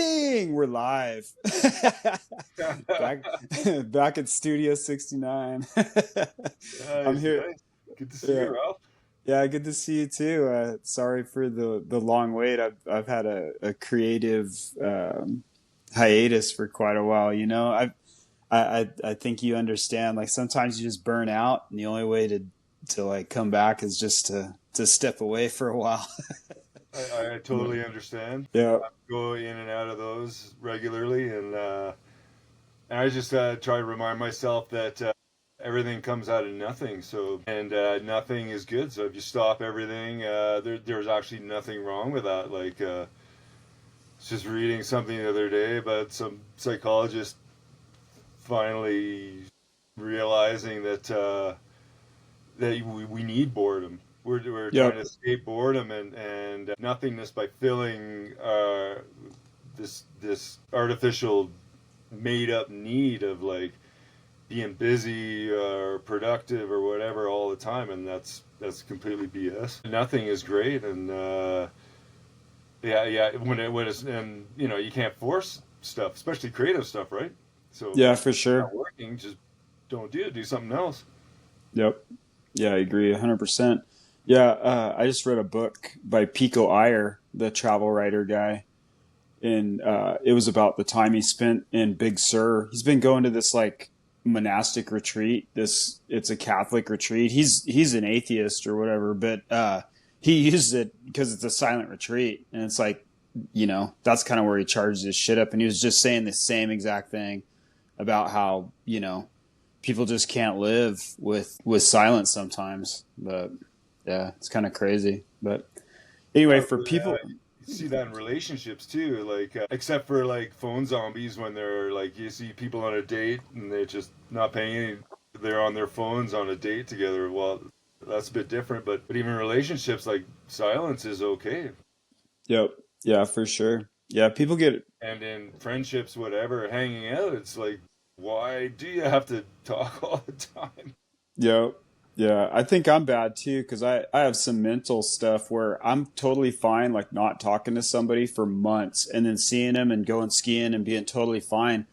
Ding, we're live. back back at Studio 69. I'm Nice, here. nice. Good to see Yeah, you, Ralph. yeah, good to see you too. Sorry for the long wait. I've had a creative hiatus for quite a while. I think you understand. Like sometimes you just burn out, and the only way to like come back is just to step away for a while. I totally understand. Yeah, I go in and out of those regularly, and I just try to remind myself that everything comes out of nothing. So, and nothing is good. So if you stop everything, there's actually nothing wrong with that. Like, just reading something the other day about some psychologist finally realizing that we need boredom. We're trying yep, to escape boredom and nothingness by filling this artificial made up need of like being busy or productive or whatever all the time, and that's completely BS. Nothing is great, and yeah, when it's, and you can't force stuff, especially creative stuff, right? So yeah, for if it's sure. not working, just don't do it. Do something else. Yep. Yeah, I agree 100%. Yeah, I just read a book by Pico Iyer, the travel writer guy, and it was about the time he spent in Big Sur. He's been going to this like monastic retreat. It's a Catholic retreat. He's an atheist or whatever, but he used it because it's a silent retreat, and it's like that's kind of where he charges his shit up. And he was just saying the same exact thing about how people just can't live with silence sometimes. But yeah, it's kind of crazy. But anyway, for people, You see that in relationships too, like except for like phone zombies when they're like you see people on a date and they're just not paying any, they're on their phones on a date together. Well, that's a bit different, but even relationships, like silence is okay. yep, yeah, for sure. Yeah, people get And in friendships, whatever, hanging out, it's like, why do you have to talk all the time? yep. Yeah, I think I'm bad too because I have some mental stuff where I'm totally fine like not talking to somebody for months and then seeing them and going skiing and being totally fine.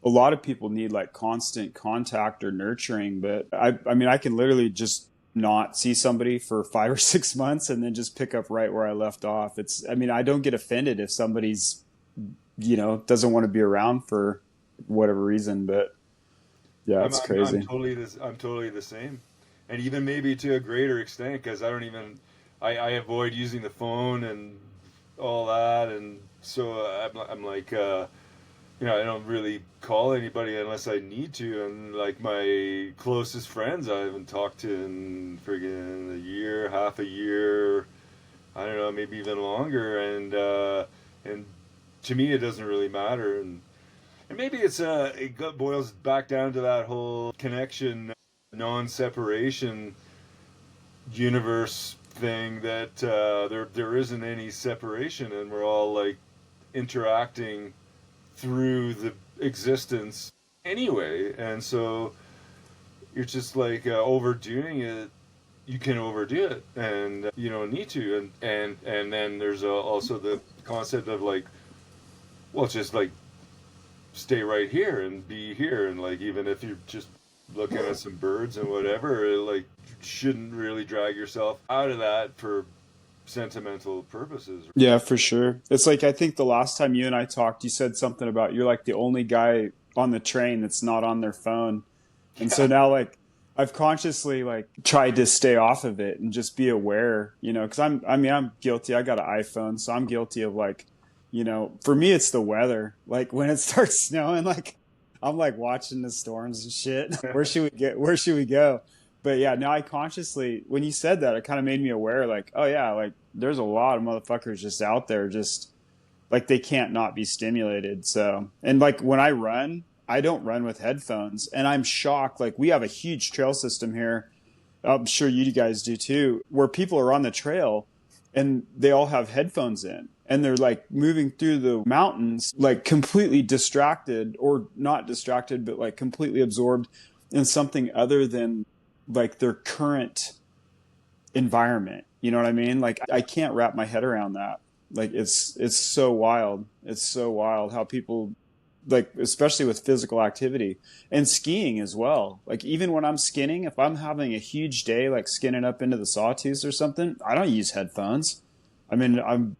A lot of people need like constant contact or nurturing, but I mean I can literally just not see somebody for 5 or 6 months and then just pick up right where I left off. I mean I don't get offended if somebody's doesn't want to be around for whatever reason, but yeah, I'm it's I'm I'm crazy. totally this I'm totally the same, and even maybe to a greater extent because I don't even I avoid using the phone and all that, and so I'm like I don't really call anybody unless I need to, and like my closest friends I haven't talked to in friggin' a year, half a year, I don't know, maybe even longer, and to me it doesn't really matter, and maybe boils back down to that whole connection, non-separation universe thing that there isn't any separation, and we're all like interacting through the existence anyway, and so you're just like overdoing it. You can overdo it, and you don't need to, and then there's also the concept of like, well, just like stay right here and be here, and like even if you're just looking at some birds and whatever, like shouldn't really drag yourself out of that for sentimental purposes. Yeah, for sure. It's like I think the last time you and I talked, you said something about you're like the only guy on the train that's not on their phone. And so Yeah, now like I've consciously like tried to stay off of it and just be aware, because I'm guilty. I got an iPhone, so I'm guilty of like, for me it's the weather. Like when it starts snowing, like I'm like watching the storms and shit. Where should we go? But yeah, now I consciously, when you said that, it kind of made me aware, like, oh yeah, like there's a lot of motherfuckers just out there, just like they can't not be stimulated. So, and like when I run, I don't run with headphones, and I'm shocked. Like we have a huge trail system here. I'm sure you guys do too, where people are on the trail and they all have headphones in and they're like moving through the mountains, like completely distracted or not distracted, but like completely absorbed in something other than like their current environment. You know what I mean? Like I can't wrap my head around that. Like it's so wild. It's so wild how people, like, especially with physical activity and skiing as well. Like even when I'm skinning, if I'm having a huge day, like skinning up into the sawtooths or something, I don't use headphones. I mean, I'm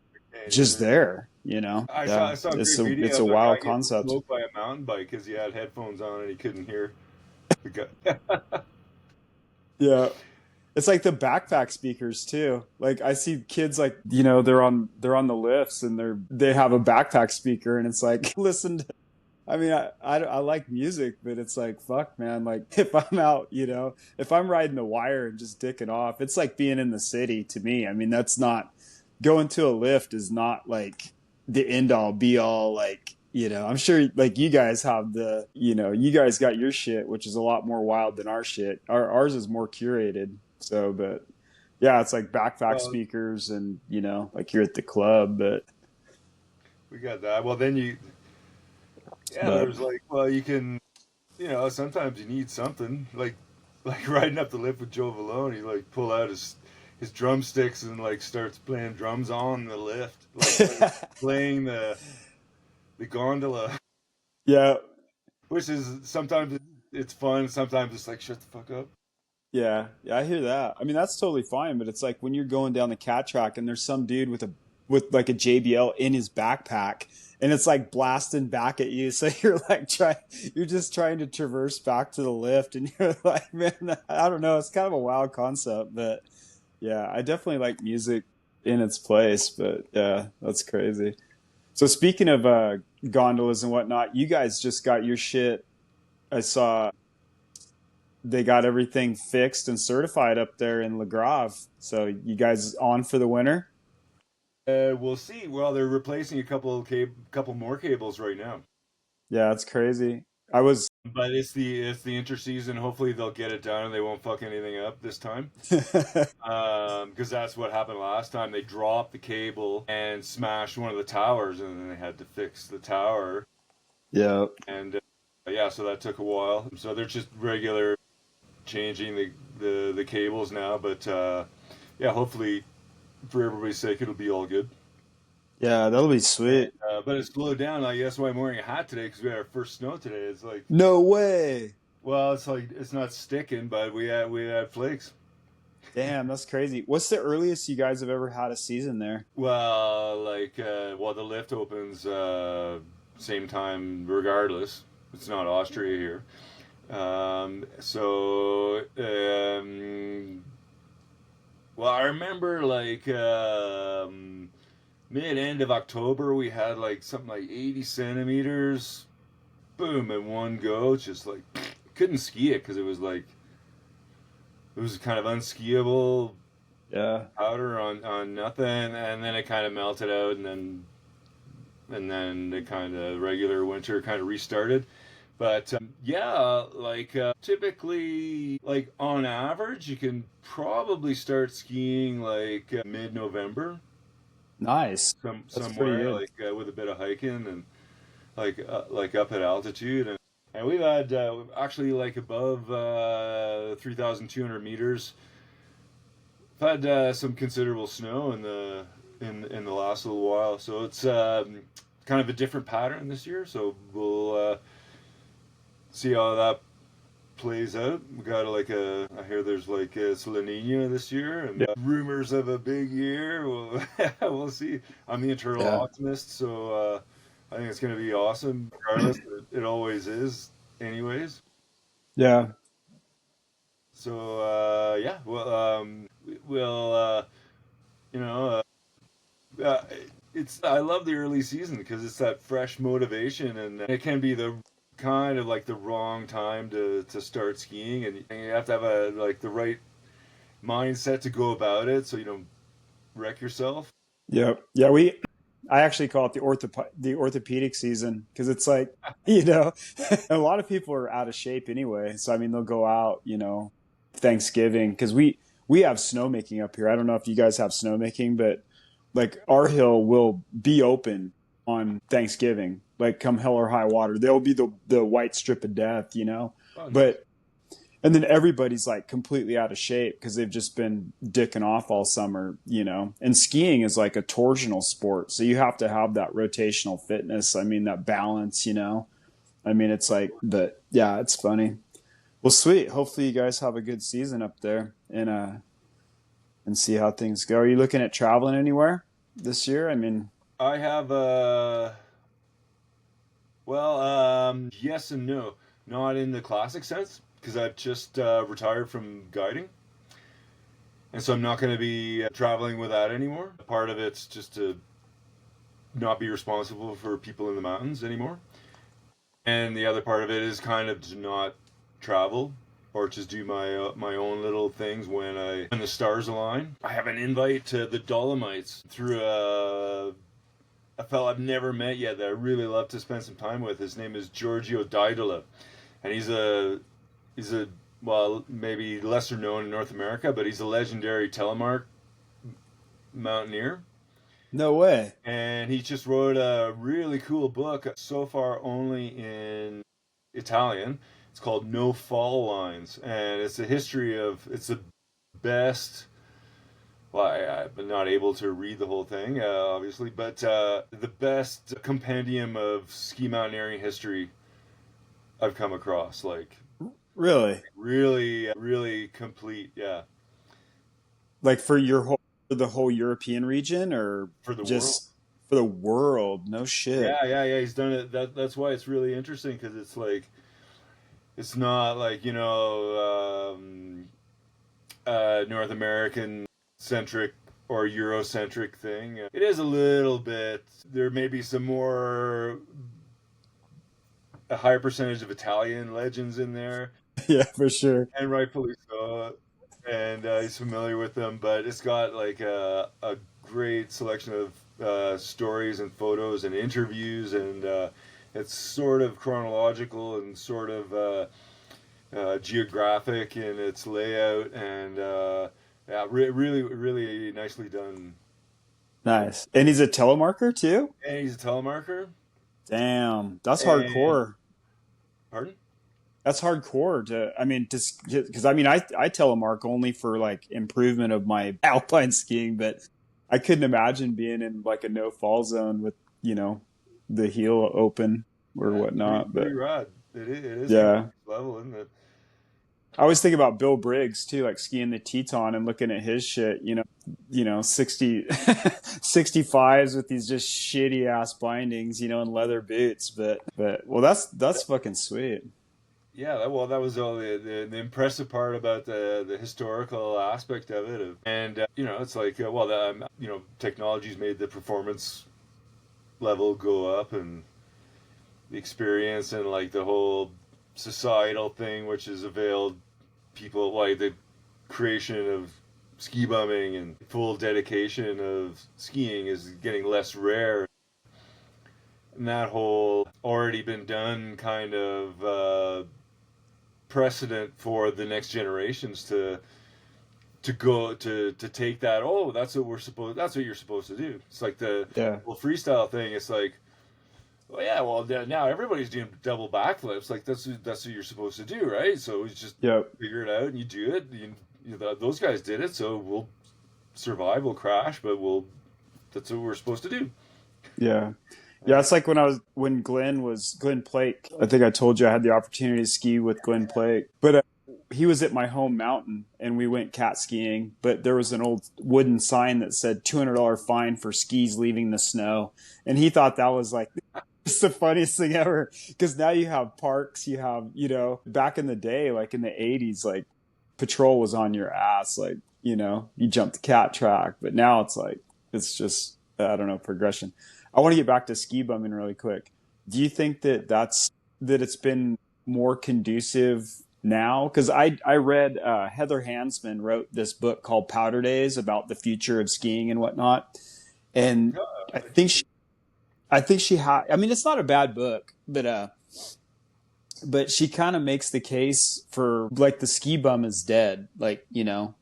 just there, you know? I Yeah. saw a It's great a, video it's a of a guy wild getting concept. smoked by a mountain bike because he had headphones on and he couldn't hear the guy. Yeah. It's like the backpack speakers too. Like I see kids like, they're on the lifts and they have a backpack speaker and it's like, listen to, I mean, I like music, but it's like, fuck, man. Like if I'm out, if I'm riding the wire and just dicking off, it's like being in the city to me. I mean, that's not, going to a lift is not like the end all be all. Like, I'm sure like you guys have you guys got your shit, which is a lot more wild than our shit. Ours is more curated. So, but yeah, it's like backpack Well, speakers and, like you're at the club, we got that. Well, then but there's like, well, you can, sometimes you need something like riding up the lift with Joe Valone. He like pull out his drumsticks and like starts playing drums on the lift, like playing the gondola, yeah, which is sometimes it's fun, sometimes it's like shut the fuck up. yeah, yeah, I hear that. I mean, that's totally fine, but it's like when you're going down the cat track and there's some dude with like a JBL in his backpack and it's like blasting back at you. So you're just trying to traverse back to the lift and you're like, man, I don't know. It's kind of a wild concept, but yeah, I definitely like music in its place, but yeah, that's crazy. So speaking of gondolas and whatnot, you guys just got your shit. I saw they got everything fixed and certified up there in La Grave. So you guys on for the winter? We'll see. Well, they're replacing a couple more cables right now. Yeah, that's crazy. I was But it's the interseason. Hopefully they'll get it done and they won't fuck anything up this time. Because that's what happened last time. They dropped the cable and smashed one of the towers, and then they had to fix the tower. yeah. And yeah, so that took a while. So they're just regular changing the cables now. But yeah, hopefully for everybody's sake, it'll be all good. Yeah, that'll be sweet. But it slowed down. Like that's why I'm wearing a hat today because we had our first snow today. It's like, No way. well, it's like it's not sticking, but we had flakes. Damn, that's crazy. What's the earliest you guys have ever had a season there? Well, the lift opens same time regardless. It's not Austria here. Well, I remember mid end of October we had like something like 80 centimeters, boom, in one go. It's just like couldn't ski it because it was kind of unskiable Yeah. powder on nothing, and then it kind of melted out, and then the kind of regular winter kind of restarted. But yeah, typically, like on average, you can probably start skiing like mid-November, Nice. That's pretty somewhere good. like with a bit of hiking and like up at altitude, and we've had actually like above 3,200 meters. I've had some considerable snow in the last little while, so it's kind of a different pattern this year. So we'll see how that plays out. We got I hear there's like a La Nina this year, and Yeah. rumors of a big year. We'll see. I'm the eternal Yeah. optimist, so I think it's going to be awesome. Regardless, it always is, anyways. Yeah. So yeah, well, we'll you know, uh, it's I love the early season because it's that fresh motivation, and it can be the kind of like the wrong time to start skiing, and you have to have the right mindset to go about it so you don't wreck yourself. Yeah. Yeah. I actually call it the orthopedic season because it's like, a lot of people are out of shape anyway. So, I mean, they'll go out, Thanksgiving because we have snowmaking up here. I don't know if you guys have snowmaking, but like our hill will be open on Thanksgiving, like come hell or high water. There'll be the white strip of death, Oh, nice. but And then everybody's like completely out of shape because they've just been dicking off all summer, you know. And skiing is like a torsional sport, so you have to have that rotational fitness. I mean, that balance, you know. I mean, it's like, but yeah, it's funny. Well, sweet. Hopefully, you guys have a good season up there, and see how things go. Are you looking at traveling anywhere this year? I mean, I have yes and no. Not in the classic sense, because I've just retired from guiding. And so I'm not going to be traveling with that anymore. Part of it's just to not be responsible for people in the mountains anymore. And the other part of it is kind of to not travel or just do my own little things when the stars align. I have an invite to the Dolomites through a fellow I've never met yet that I really love to spend some time with. His name is Giorgio Didola, and he's a well, maybe lesser known in North America, but he's a legendary telemark mountaineer. no way. And he just wrote a really cool book, so far only in Italian. It's called No Fall Lines, and it's a history of, it's the best. Well, I've been not able to read the whole thing, obviously, but the best compendium of ski mountaineering history I've come across. Like, Really? really, really complete, yeah, Like for the whole European region, or for the world. just for the world? No shit. Yeah. He's done it. That's why it's really interesting, because it's like, it's not like, North American centric or Eurocentric thing. It is a little bit. There may be some more, a higher percentage of Italian legends in there, Yeah, for sure. and rightfully so. And he's familiar with them, but it's got like a great selection of stories and photos and interviews, and it's sort of chronological and sort of geographic in its layout, and yeah, really, really nicely done. Nice. And he's a telemarker too? And he's a telemarker. Damn. That's And hardcore. pardon? That's hardcore to, I mean, just because I mean, I telemark only for like improvement of my alpine skiing, but I couldn't imagine being in like a no fall zone with, you know, the heel open or Yeah, whatnot. pretty But rad. It is kind of yeah, next level, isn't it? I always think about Bill Briggs too, like skiing the Teton and looking at his shit, 60, 65s with these just shitty ass bindings, and leather boots. But well, that's fucking sweet. Yeah, that was all the impressive part about the historical aspect of it, and it's like technology's made the performance level go up, and the experience, and like the whole societal thing, which has availed people, like the creation of ski bumming and full dedication of skiing is getting less rare, and that whole already been done kind of precedent for the next generations to go to take that. Oh, that's what you're supposed to do. It's like the Yeah. whole freestyle thing. It's like, well, yeah, well, now everybody's doing double backflips. Like that's what you're supposed to do, right? So we just Yep. figure it out and you do it. Those guys did it, so we'll survive. We'll crash, but that's what we're supposed to do. Yeah. Yeah, it's like when Glenn Plake. I think I told you I had the opportunity to ski with Glenn Plake, but he was at my home mountain and we went cat skiing. But there was an old wooden sign that said $200 fine for skis leaving the snow, and he thought that was like it's the funniest thing ever. Because now you have parks, you have back in the day, like in the '80s, like patrol was on your ass, like you jumped the cat track, but now it's like it's just I don't know progression. I want to get back to ski bumming really quick. Do you think that it's been more conducive now? Because I read Heather Hansman wrote this book called Powder Days about the future of skiing and whatnot, and I think she had. I mean, it's not a bad book, but she kind of makes the case for like the ski bum is dead, like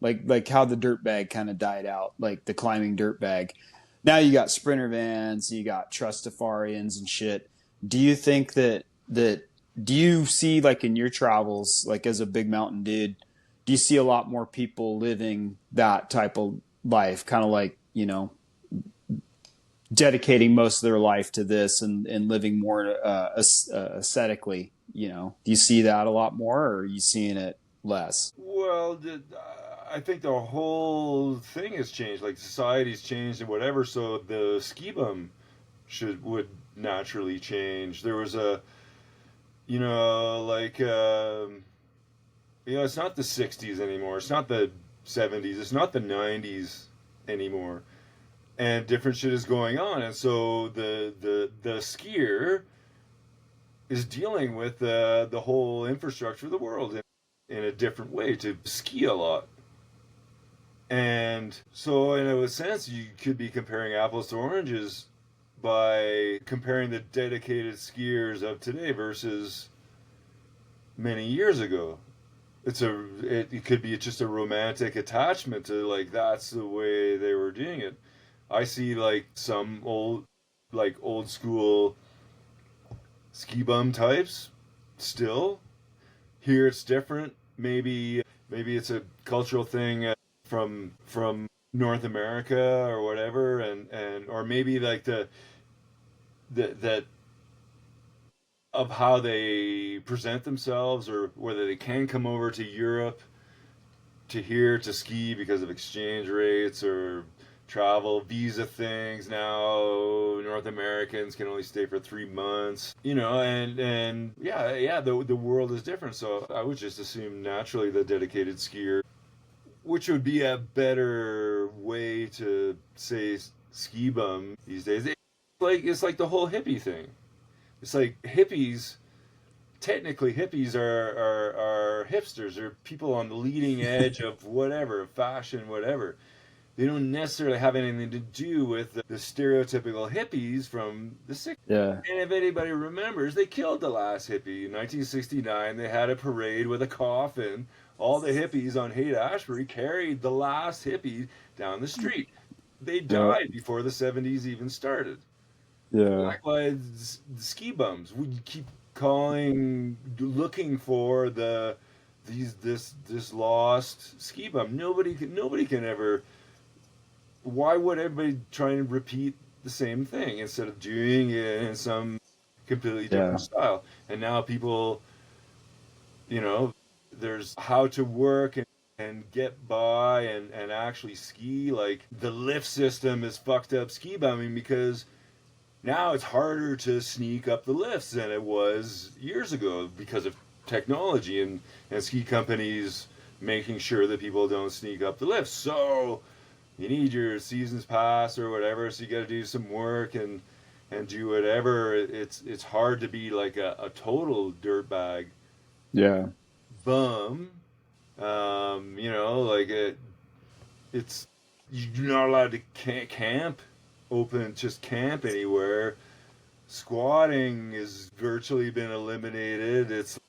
like how the dirt bag kind of died out, like the climbing dirt bag. Now you got sprinter vans, you got Trustafarians and shit. Do you think that do you see like in your travels, like as a big mountain dude, do you see a lot more people living that type of life, kind of like, you know, dedicating most of their life to this and living more ascetically, you know? Do you see that a lot more, or are you seeing it less? Well, I think the whole thing has changed. Like society's changed and whatever, so the ski bum would naturally change. There was a, you know, like you know, it's not the '60s anymore. It's not the '70s. It's not the '90s anymore. And different shit is going on, and so the skier is dealing with the whole infrastructure of the world in a different way to ski a lot. And so, in a sense, you could be comparing apples to oranges by comparing the dedicated skiers of today versus many years ago. It could be just a romantic attachment to like that's the way they were doing it. I see like some old school ski bum types still. Here it's different. Maybe it's a cultural thing from North America or whatever, and or maybe like that of how they present themselves, or whether they can come over to Europe to here to ski because of exchange rates or travel visa things. Now North Americans can only stay for 3 months, you know, and yeah, the world is different. So I would just assume naturally the dedicated skier, which would be a better way to say ski bum these days. It's like the whole hippie thing. It's like hippies. Technically, hippies are hipsters. They're people on the leading edge of whatever, fashion, whatever. They don't necessarily have anything to do with the stereotypical hippies from the 60s. Yeah. And if anybody remembers, they killed the last hippie. In 1969, they had a parade with a coffin. All the hippies on Haight-Ashbury carried the last hippie down the street. They Yeah. died before the 70s even started. Yeah. Likewise, ski bums. We keep looking for this lost ski bum. Nobody can ever. Why would everybody try and repeat the same thing instead of doing it in some completely different Yeah. style? And now people, you know, there's how to work and get by and actually ski. Like the lift system is fucked up ski bumming because now it's harder to sneak up the lifts than it was years ago because of technology and ski companies making sure that people don't sneak up the lifts. So you need your season's pass or whatever, so you got to do some work and do whatever. It's hard to be like a total dirtbag Yeah. bum. You know, like it's you're not allowed to camp, just camp anywhere. Squatting has virtually been eliminated. It's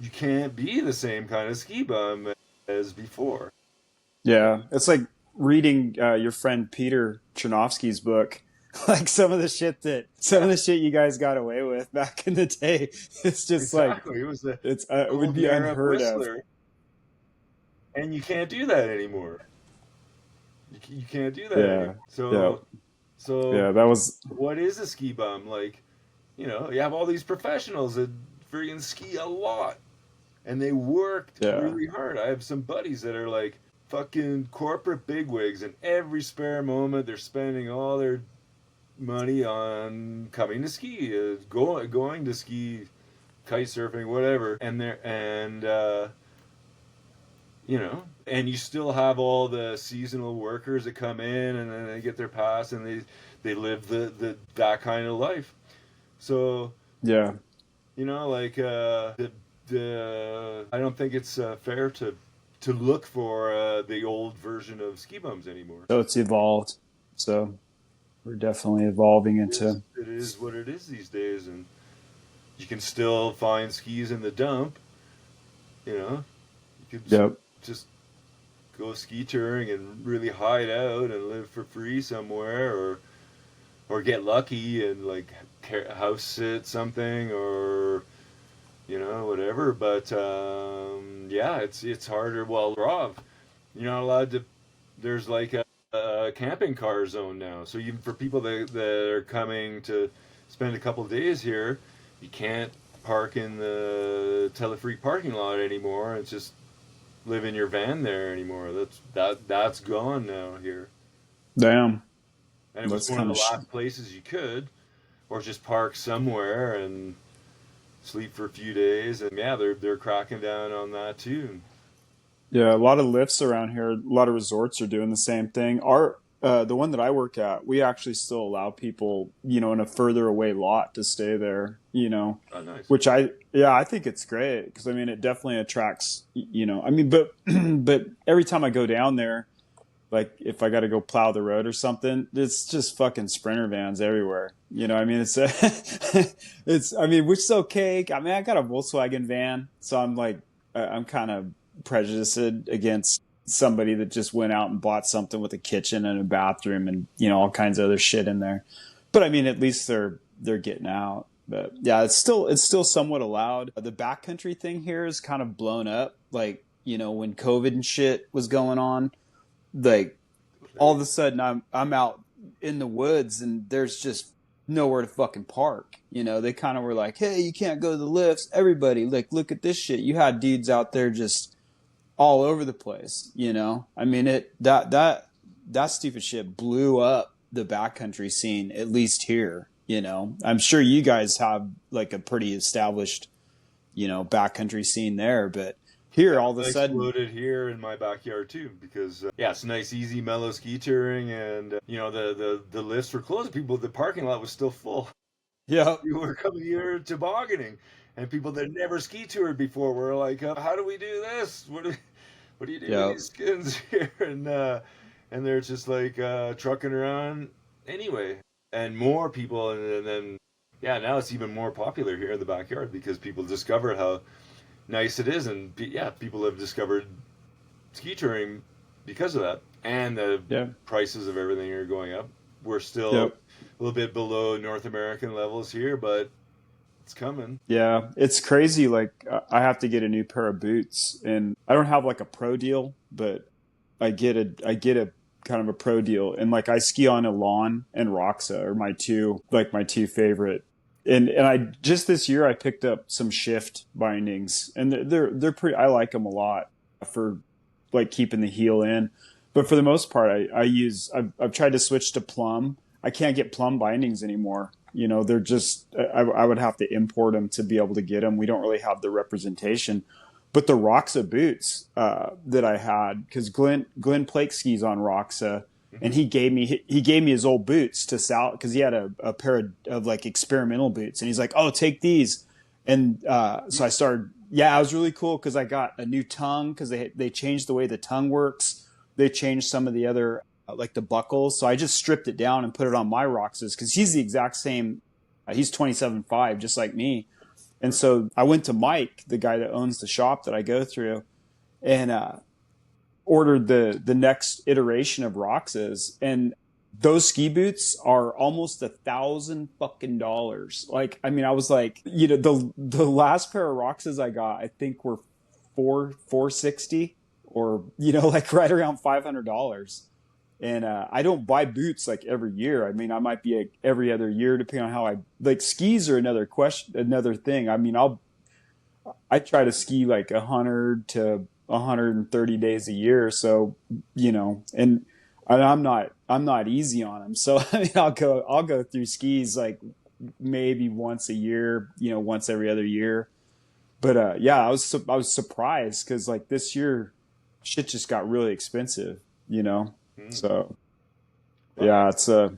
you can't be the same kind of ski bum as before. Yeah. It's like reading your friend Peter Chernovsky's book. Like some of the shit you guys got away with back in the day. It's just like Exactly, it was the it would Cold be Europe unheard of. Whistler, and you can't do that anymore. You can't do that anymore. Yeah. Yeah. So Yeah. That was. what is a ski bum? Like, you know, you have all these professionals that friggin' ski a lot, and they worked Yeah. really hard. I have some buddies that are like fucking corporate bigwigs, and every spare moment they're spending all their money on coming to ski, going to ski, kite surfing, whatever, and you know, and you still have all the seasonal workers that come in and then they get their pass and they live the that kind of life. So Yeah. you know, like the I don't think it's fair to look for the old version of ski bums anymore. So it's evolved. So we're definitely evolving into. It is what it is these days, and you can still find skis in the dump. You know, you could Yep. just go ski touring and really hide out and live for free somewhere, or get lucky and like house sit something, or whatever. But yeah, it's harder. Well, Rob, you're not allowed to. There's like a camping car zone now, so even for people that are coming to spend a couple days here, you can't park in the Telefreak parking lot anymore. It's just live in your van there anymore. That's gone now here. Damn. And it was That's one of kind the of last places you could, or just park somewhere and sleep for a few days. And yeah, they're cracking down on that too. Yeah, a lot of lifts around here. A lot of resorts are doing the same thing. The one that I work at, we actually still allow people, in a further away lot to stay there, Oh, nice. which I think it's great because I mean, it definitely attracts, I mean, but, but every time I go down there, like if I got to go plow the road or something, it's just fucking Sprinter vans everywhere. I mean, I mean, which is okay. I mean, I got a Volkswagen van, so I'm like, I'm kind of prejudiced against somebody that just went out and bought something with a kitchen and a bathroom and all kinds of other shit in there. But I mean, at least they're getting out. But yeah, it's still somewhat allowed. The backcountry thing here is kind of blown up. Like when COVID and shit was going on, like all of a sudden I'm out in the woods and there's just nowhere to fucking park. They kind of were like, hey, you can't go to the lifts. Everybody, like, look at this shit. You had dudes out there just all over the place. I mean, that stupid shit blew up the backcountry scene, at least here. I'm sure you guys have like a pretty established, backcountry scene there, but here all of a sudden exploded here in my backyard too because yeah, it's nice, easy, mellow ski touring, and the lifts were closed. The parking lot was still full. yeah. You were coming here tobogganing, and people that never ski toured before were like, "How do we do this? What do you do with these skins here?" And they're just like trucking around anyway, and more people, and then yeah, now it's even more popular here in the backyard because people discover how nice it is, and yeah, people have discovered ski touring because of that, and the prices of everything are going up. We're still a little bit below North American levels here, but it's coming. Yeah, it's crazy. Like I have to get a new pair of boots, and I don't have like a pro deal, but I get a kind of a pro deal, and like I ski on Elan and Roxa are my two favorite. And I just this year I picked up some shift bindings, and they're pretty. I like them a lot for like keeping the heel in, but for the most part I've tried to switch to plum. I can't get plum bindings anymore. They're just I would have to import them to be able to get them. We don't really have the representation. But the Roxa boots that I had, because Glenn Plake skis on Roxa, and he gave me his old boots to sell because he had a pair of like experimental boots, and he's like, "Oh, take these," and so I started. Yeah, it was really cool because I got a new tongue because they changed the way the tongue works. They changed some of the other like the buckles, so I just stripped it down and put it on my Roxas because he's the exact same. He's 27.5, just like me. And so I went to Mike, the guy that owns the shop that I go through, and ordered the next iteration of Roxas. And those ski boots are almost $1,000 fucking dollars. Like, I mean, I was like, the last pair of Roxas I got, I think were $460 or, like right around $500. And I don't buy boots like every year. I mean, I might be every other year, depending on how I like. Skis are another thing. I mean, I try to ski like 100 to 130 days a year. So, and I'm not easy on them. So I mean, I'll go through skis like maybe once a year, once every other year. But yeah, I was surprised because like this year, shit just got really expensive. So, yeah, it's 2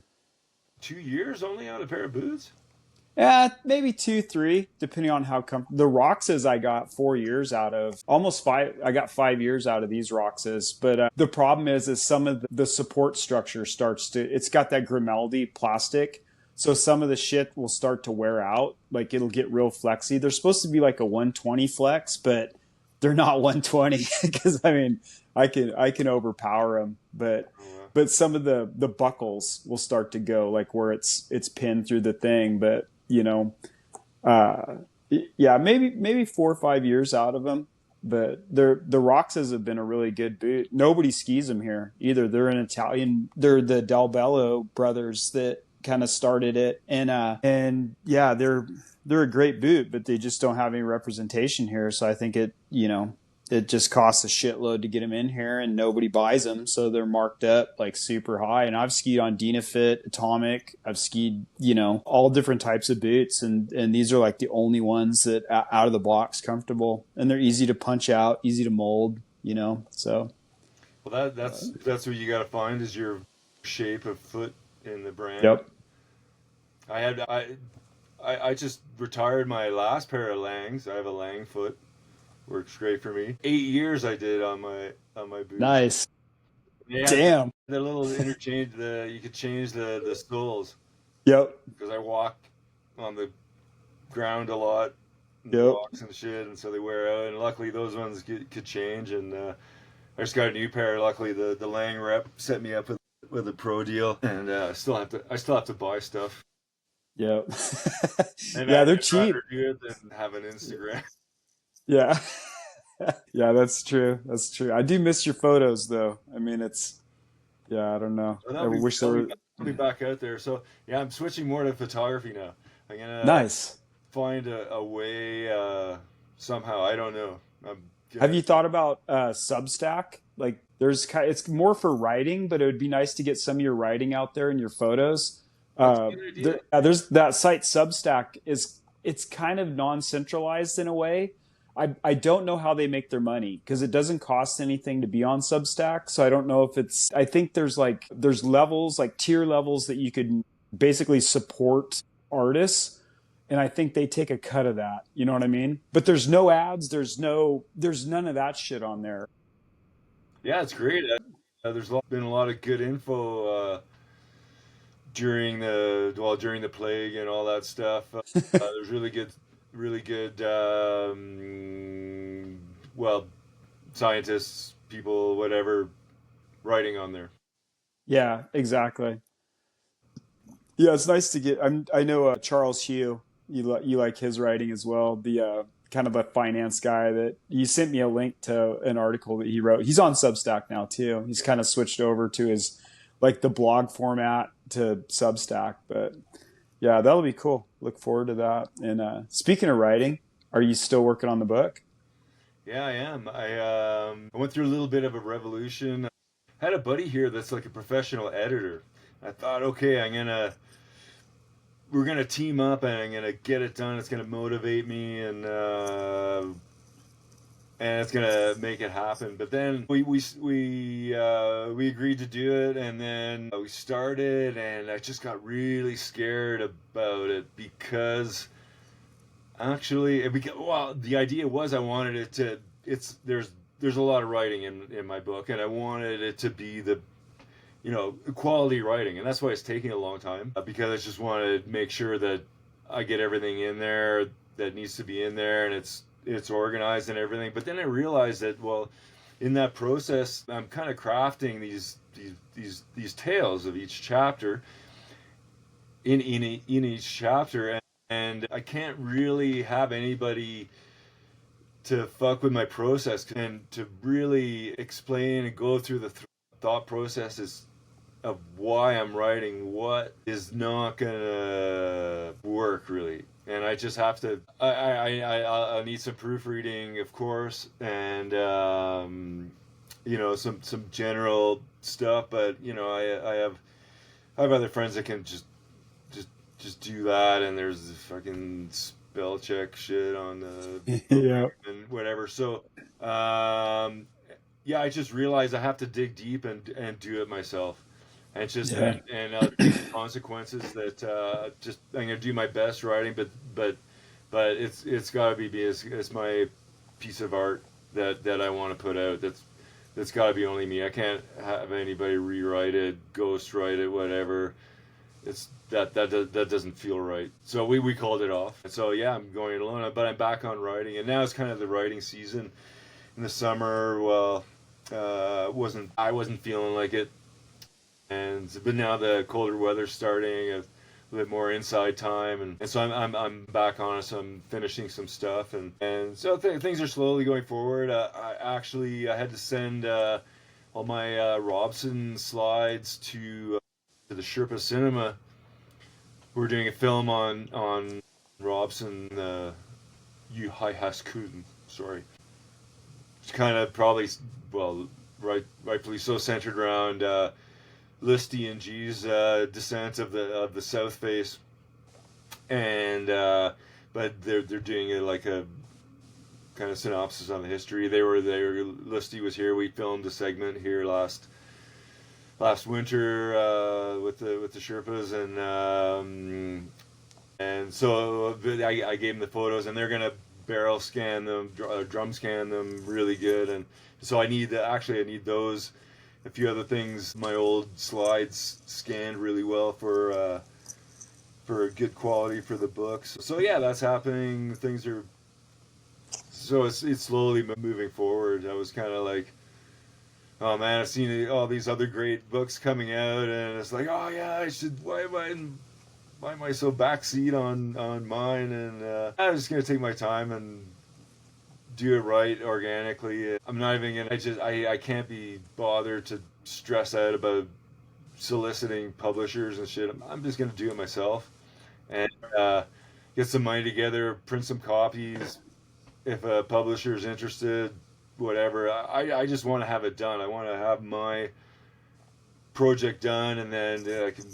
years only on a pair of boots. Yeah, maybe 2, 3, depending on how the Roxas I got 4 years out of, almost 5. I got 5 years out of these Roxas, but the problem is some of the support structure it's got that Grimaldi plastic, so some of the shit will start to wear out. Like it'll get real flexy. They're supposed to be like a 120 flex, but they're not 120 because I mean I can overpower them, but some of the buckles will start to go like where it's pinned through the thing, but Yeah, maybe 4 or 5 years out of them. But the Roxas have been a really good boot. Nobody skis them here either. They're an Italian. They're the Del Bello brothers that kind of started it, and yeah, they're a great boot, but they just don't have any representation here. So I think it just costs a shitload to get them in here, and nobody buys them, so they're marked up like super high. And I've skied on Dynafit, Atomic. I've skied, all different types of boots, and these are like the only ones that out of the box comfortable, and they're easy to punch out, easy to mold. So Well, that's what you got to find is your shape of foot in the brand. yep, I had I just retired my last pair of Langs. I have a Lang foot. Works great for me. 8 years I did on my boots. nice, They had damn, the little interchange. You could change the soles yep, because I walk on the ground a lot, and the yep. rocks and shit, and so they wear out. And luckily those ones could change. And I just got a new pair. Luckily the Lang rep set me up with a pro deal, and I still have to buy stuff. Yep. And Yeah, they're I'd cheap. rather do it than have an Instagram. Yeah. Yeah, that's true. That's true. I do miss your photos though. I mean, yeah, I don't know. But I wish there were I'll be back out there. So yeah, I'm switching more to photography now. I'm gonna nice. find a way somehow. I don't know. I'm Have gonna, you thought about Substack? Like it's more for writing, but it would be nice to get some of your writing out there in your photos. that's a good idea. There's that site Substack it's kind of non-centralized in a way. I don't know how they make their money because it doesn't cost anything to be on Substack. So I don't know if I think there's levels, like tier levels that you could basically support artists. And I think they take a cut of that. You know what I mean? But there's no ads. There's none of that shit on there. Yeah, it's great. Been a lot of good info during the plague and all that stuff. There's really good, well, scientists, people, whatever, writing on there. Yeah, exactly. Yeah, it's nice to get. I know Charles Hugh. You like his writing as well. The kind of a finance guy that you sent me a link to an article that he wrote. He's on Substack now too. He's kind of switched over to his like the blog format to Substack. But yeah, that'll be cool. Look forward to that. And speaking of writing, are you still working on the book? Yeah, I am. I went through a little bit of a revolution. I had a buddy here that's like a professional editor. I thought, okay, we're gonna team up and I'm gonna get it done. It's gonna motivate me and it's gonna make it happen. But then we agreed to do it, and then we started, and I just got really scared about it because well, the idea was I wanted it to. There's a lot of writing in my book, and I wanted it to be the quality writing, and that's why it's taking a long time because I just want to make sure that I get everything in there that needs to be in there, and it's organized and everything. But then I realized that, well, in that process, I'm kind of crafting these tales of each chapter in each chapter, and I can't really have anybody to fuck with my process and to really explain and go through the thought processes of why I'm writing what is not gonna work really. And I just have to. I need some proofreading, of course, and some general stuff. But I have other friends that can just do that. And there's the fucking spell check shit on the Yeah. and whatever. So yeah, I just realized I have to dig deep and do it myself. And it's just Yeah. and consequences that just I'm gonna do my best writing, but it's gotta be it's my piece of art that I want to put out. That's gotta be only me. I can't have anybody rewrite it, ghost write it, whatever. It's that doesn't feel right. So we called it off. And so yeah, I'm going alone, but I'm back on writing, and now it's kind of the writing season. In the summer, well, I wasn't feeling like it. But now the colder weather's starting. I've bit more inside time, and so I'm back on it. So I'm finishing some stuff, and so things are slowly going forward. I had to send all my Robson slides to the Sherpa Cinema. We're doing a film on Robson, Yuhaskun, sorry. It's kind of probably, well, rightfully so, centered around Listy and G's descent of the South Face, and but they're doing it like a kind of synopsis on the history. They were there. Listy was here. We filmed a segment here last winter with the Sherpas, and so I gave them the photos, and they're gonna barrel scan them, drum scan them really good, and so I need those, a few other things. My old slides scanned really well for good quality for the books. So yeah, that's happening. Things are, so it's slowly moving forward. I was kind of like, oh man, I've seen all these other great books coming out, and it's like, oh yeah, I should. Why am I so backseat on mine? And I'm just gonna take my time and do it right organically. I'm not even gonna. I can't be bothered to stress out about soliciting publishers and shit. I'm just gonna do it myself, and get some money together, print some copies. If a publisher is interested, whatever. I just want to have it done. I want to have my project done, and then I can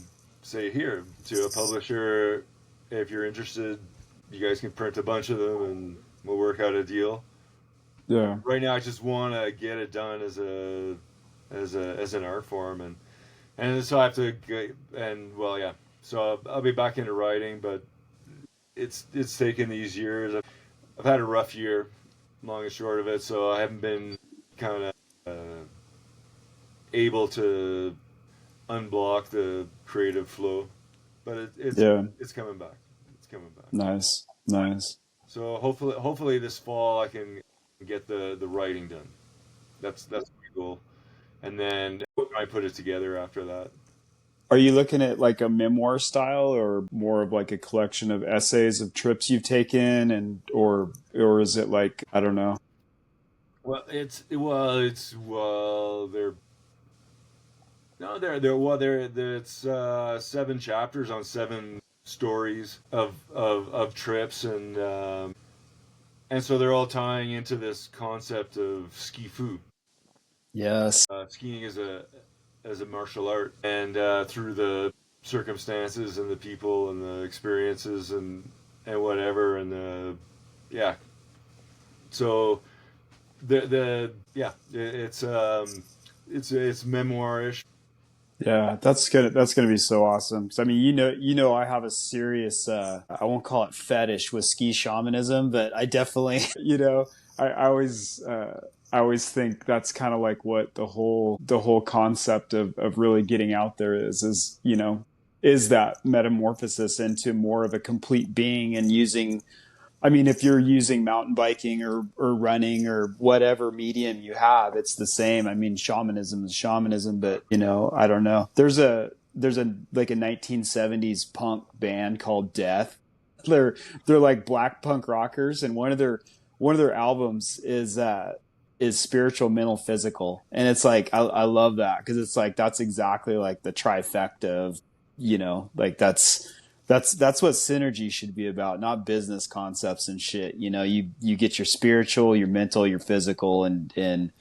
say here to a publisher, if you're interested, you guys can print a bunch of them, and we'll work out a deal. Yeah. Right now, I just want to get it done as an art form, and so I have to get, and well, yeah. So I'll be back into writing, but it's taken these years. I've had a rough year, long and short of it, so I haven't been kind of able to unblock the creative flow, but it's coming back. It's coming back. Nice. So hopefully this fall I can get the writing done. That's my goal, and then I put it together after that. Are you looking at like a memoir style, or more of like a collection of essays of trips you've taken, and or is it like, I don't know? Well, they're no, it's 7 chapters on 7 stories of trips, and so they're all tying into this concept of ski fu. Yes. Skiing is a martial art, and through the circumstances and the people and the experiences and whatever, and yeah. So it's memoirish. Yeah, that's gonna be so awesome. 'Cause, I mean, I have a serious I won't call it fetish with ski shamanism, but I definitely I always think that's kind of like what the whole concept of really getting out there is that metamorphosis into more of a complete being, and using, I mean, if you're using mountain biking or running or whatever medium you have, it's the same. I mean, shamanism is shamanism, but I don't know. There's a like a 1970s punk band called Death. They're like black punk rockers, and one of their albums is spiritual, mental, physical, and it's like I love that, because it's like that's exactly like the trifecta of like that's what synergy should be about, not business concepts and shit. You get your spiritual, your mental, your physical, and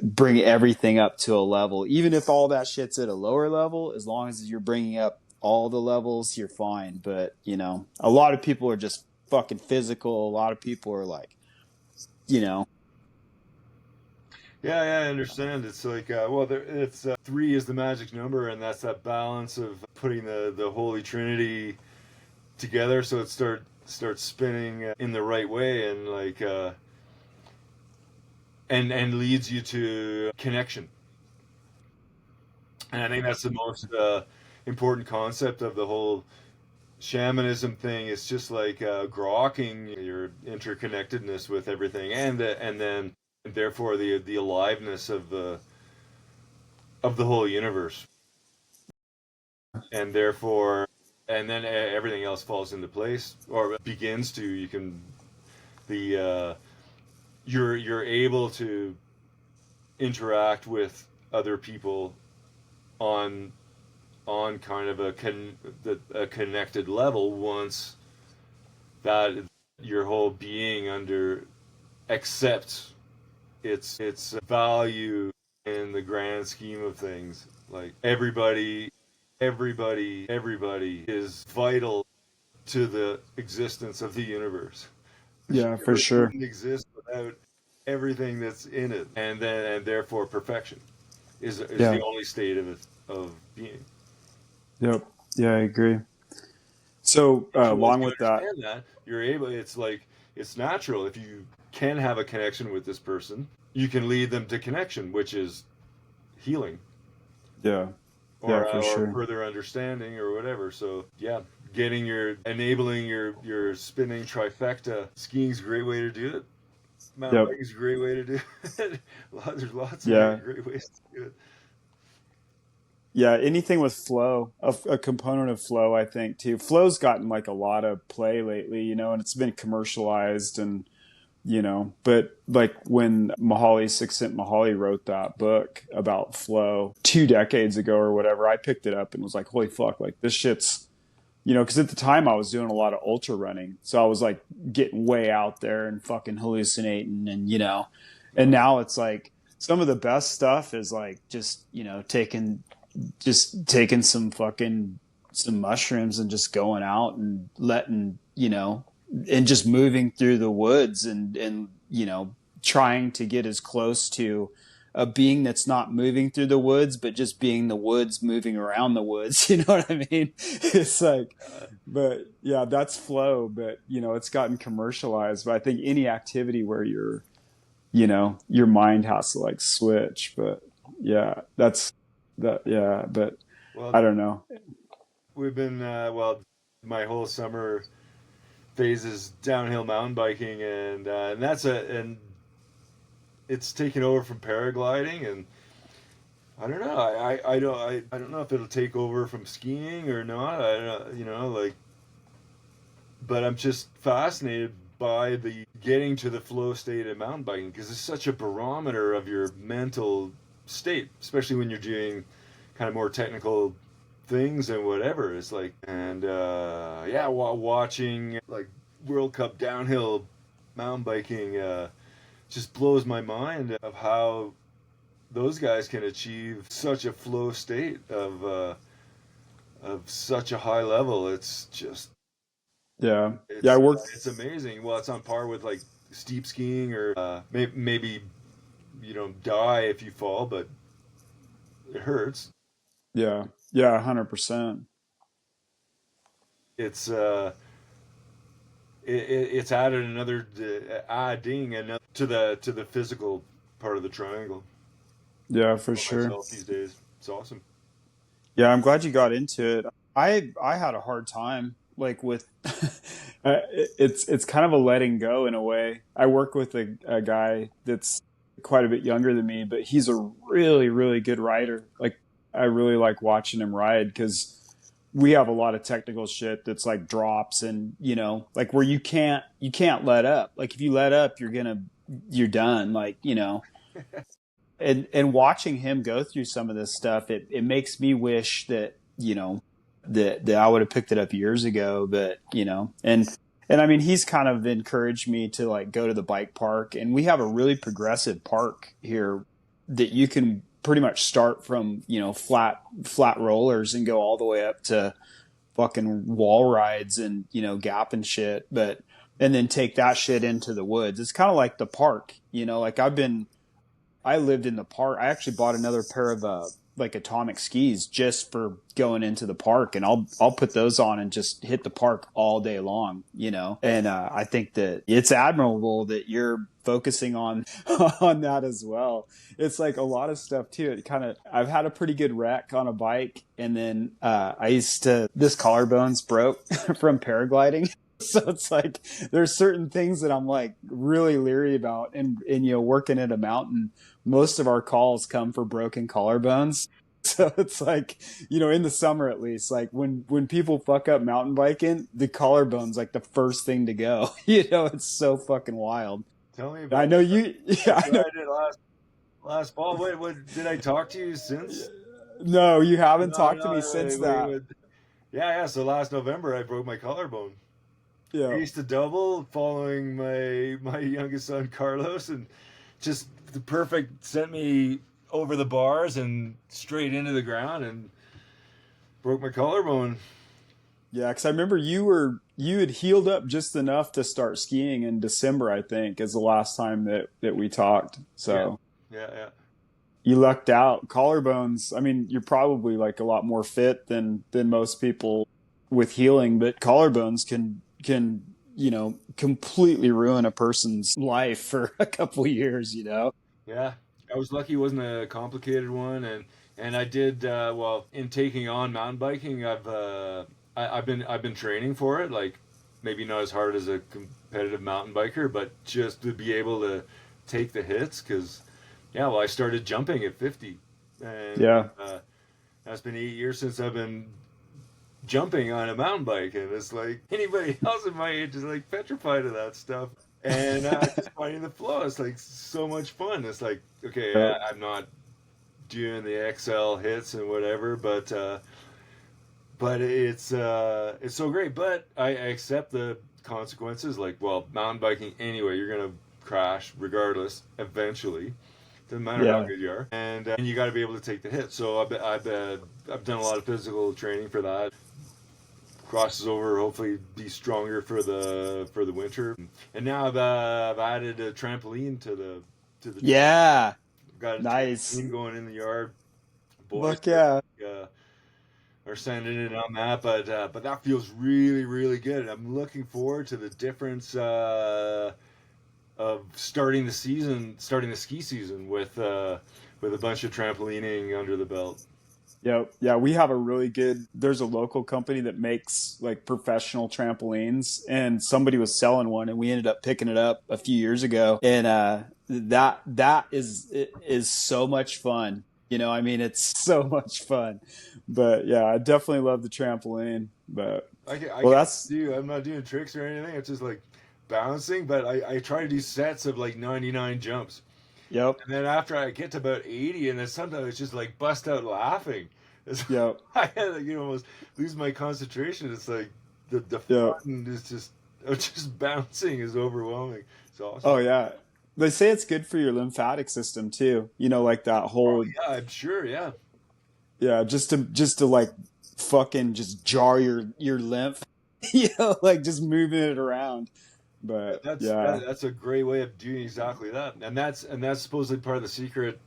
bring everything up to a level. Even if all that shit's at a lower level, as long as you're bringing up all the levels, you're fine. But a lot of people are just fucking physical. A lot of people are like, Yeah, I understand. It's like, it's 3 is the magic number, and that's that balance of putting the Holy Trinity together, so it starts spinning in the right way, and like, and leads you to connection. And I think that's the most important concept of the whole shamanism thing. It's just like grokking your interconnectedness with everything, and then therefore the aliveness of the whole universe, and therefore and then everything else falls into place, or begins to. You can the you're able to interact with other people on kind of a connected level once that your whole being under accepts its value in the grand scheme of things. Like everybody is vital to the existence of the universe. The Yeah, for universe sure. wouldn't exist without everything that's in it, and therefore perfection is Yeah. the only state of being. Yep. Yeah, I agree. So So once along you with that, understand that, you're able. It's like it's natural if you can have a connection with this person, you can lead them to connection, which is healing yeah, yeah, for or sure. further understanding or whatever. So yeah, enabling your spinning trifecta. Skiing's a great way to do it. Mountain Yep. biking's a great way to do it. There's lots of Yeah. great ways to do it. Yeah, anything with flow, a component of flow, I think too. Flow's gotten like a lot of play lately, and it's been commercialized but like when Cent Mihaly wrote that book about flow 2 decades ago or whatever, I picked it up and was like, holy fuck, like this shit's, because at the time I was doing a lot of ultra running. So I was like getting way out there and fucking hallucinating and now it's like some of the best stuff is like just taking some mushrooms and just going out and letting, and just moving through the woods and trying to get as close to a being that's not moving through the woods, but just being the woods moving around the woods. You know what I mean? It's like, but yeah, that's flow, but it's gotten commercialized. But I think any activity where your mind has to like switch, but yeah, that's that. Yeah. But Well, I don't know. we've been my whole summer phase is downhill mountain biking, and and it's taken over from paragliding, and I don't know. I don't know if it'll take over from skiing or not. I don't like, but I'm just fascinated by the getting to the flow state of mountain biking because it's such a barometer of your mental state, especially when you're doing kind of more technical things and whatever. It's like, and yeah, while watching like World Cup downhill mountain biking, just blows my mind of how those guys can achieve such a flow state of such a high level. It's just Yeah. Yeah. I worked. it's amazing. Well, it's on par with like steep skiing or maybe you don't die if you fall, but it hurts. Yeah. Yeah. 100%. It's it's added another adding another to the physical part of the triangle Yeah, for for sure. myself these days. It's awesome. Yeah. I'm glad you got into it. I had a hard time like with it's kind of a letting go in a way. I work with a guy that's quite a bit younger than me, but he's a really, really good rider. Like I really like watching him ride because we have a lot of technical shit that's like drops and like where you can't let up. Like if you let up, you're done. Like and watching him go through some of this stuff, it makes me wish that that I would have picked it up years ago. But and I mean he's kind of encouraged me to like go to the bike park, and we have a really progressive park here that you can pretty much start from flat rollers and go all the way up to fucking wall rides and gap and shit, but and then take that shit into the woods. It's kind of like the park, like I lived in the park. I actually bought another pair of like atomic skis just for going into the park, and I'll put those on and just hit the park all day long, And I think that it's admirable that you're focusing on on that as well. It's like a lot of stuff too. I've had a pretty good wreck on a bike, and then this collarbone's broke from paragliding. So it's like there's certain things that I'm like really leery about, and working at a mountain, most of our calls come for broken collarbones. So it's like, in the summer at least, like when people fuck up mountain biking, the collarbone's like the first thing to go. It's so fucking wild. Tell me I about know that. you. Yeah, I know. I did last fall. What did I talk to you since? No, you haven't No, talked to me no. since that. Yeah, yeah. So last November, I broke my collarbone. I Yeah. used to double following my youngest son Carlos, and just the perfect sent me over the bars and straight into the ground and broke my collarbone. Yeah, because I remember you had healed up just enough to start skiing in December, I think, is the last time that we talked. Yeah, So yeah, yeah. you lucked out. Collarbones, I mean, you're probably like a lot more fit than most people with healing, but collarbones can completely ruin a person's life for a couple years. Yeah, I was lucky it wasn't a complicated one, and I did well in taking on mountain biking. I've been training for it, like maybe not as hard as a competitive mountain biker, but just to be able to take the hits. Because yeah, well, I started jumping at 50, and Yeah. that's been 8 years since I've been jumping on a mountain bike, and it's like anybody else in my age is like petrified of that stuff. And just finding the flow, it's like so much fun. It's like, okay, Yep. I'm not doing the XL hits and whatever, but it's so great. But I accept the consequences. Like, well, mountain biking anyway, you're gonna crash regardless eventually. Doesn't matter how Yeah. good you are, and you got to be able to take the hit. So I've done a lot of physical training for that. Crosses over, hopefully be stronger for the winter. And now I've added a trampoline to the Yeah. got a Nice. trampoline going in the yard. Boys Fuck yeah. are sending it on that, but that feels really really good. I'm looking forward to the difference of starting the ski season with a bunch of trampolining under the belt. Yep. Yeah, we have there's a local company that makes like professional trampolines, and somebody was selling one and we ended up picking it up a few years ago. And that is so much fun. I mean, it's so much fun. But yeah, I definitely love the trampoline. But I well, can that's do. I'm not doing tricks or anything. It's just like bouncing, but I try to do sets of like 99 jumps. yep. And then after I get to about 80, and then sometimes it's just like bust out laughing. It's, Yep. I had like, almost lose my concentration. It's like the Yep. fun is just bouncing is overwhelming. It's awesome. Oh yeah. They say it's good for your lymphatic system too. Like that Oh whole yeah, I'm sure. Yeah, yeah, just to like fucking just jar your lymph, like just moving it around. But yeah, that's a great way of doing exactly that. And that's supposedly part of the secret.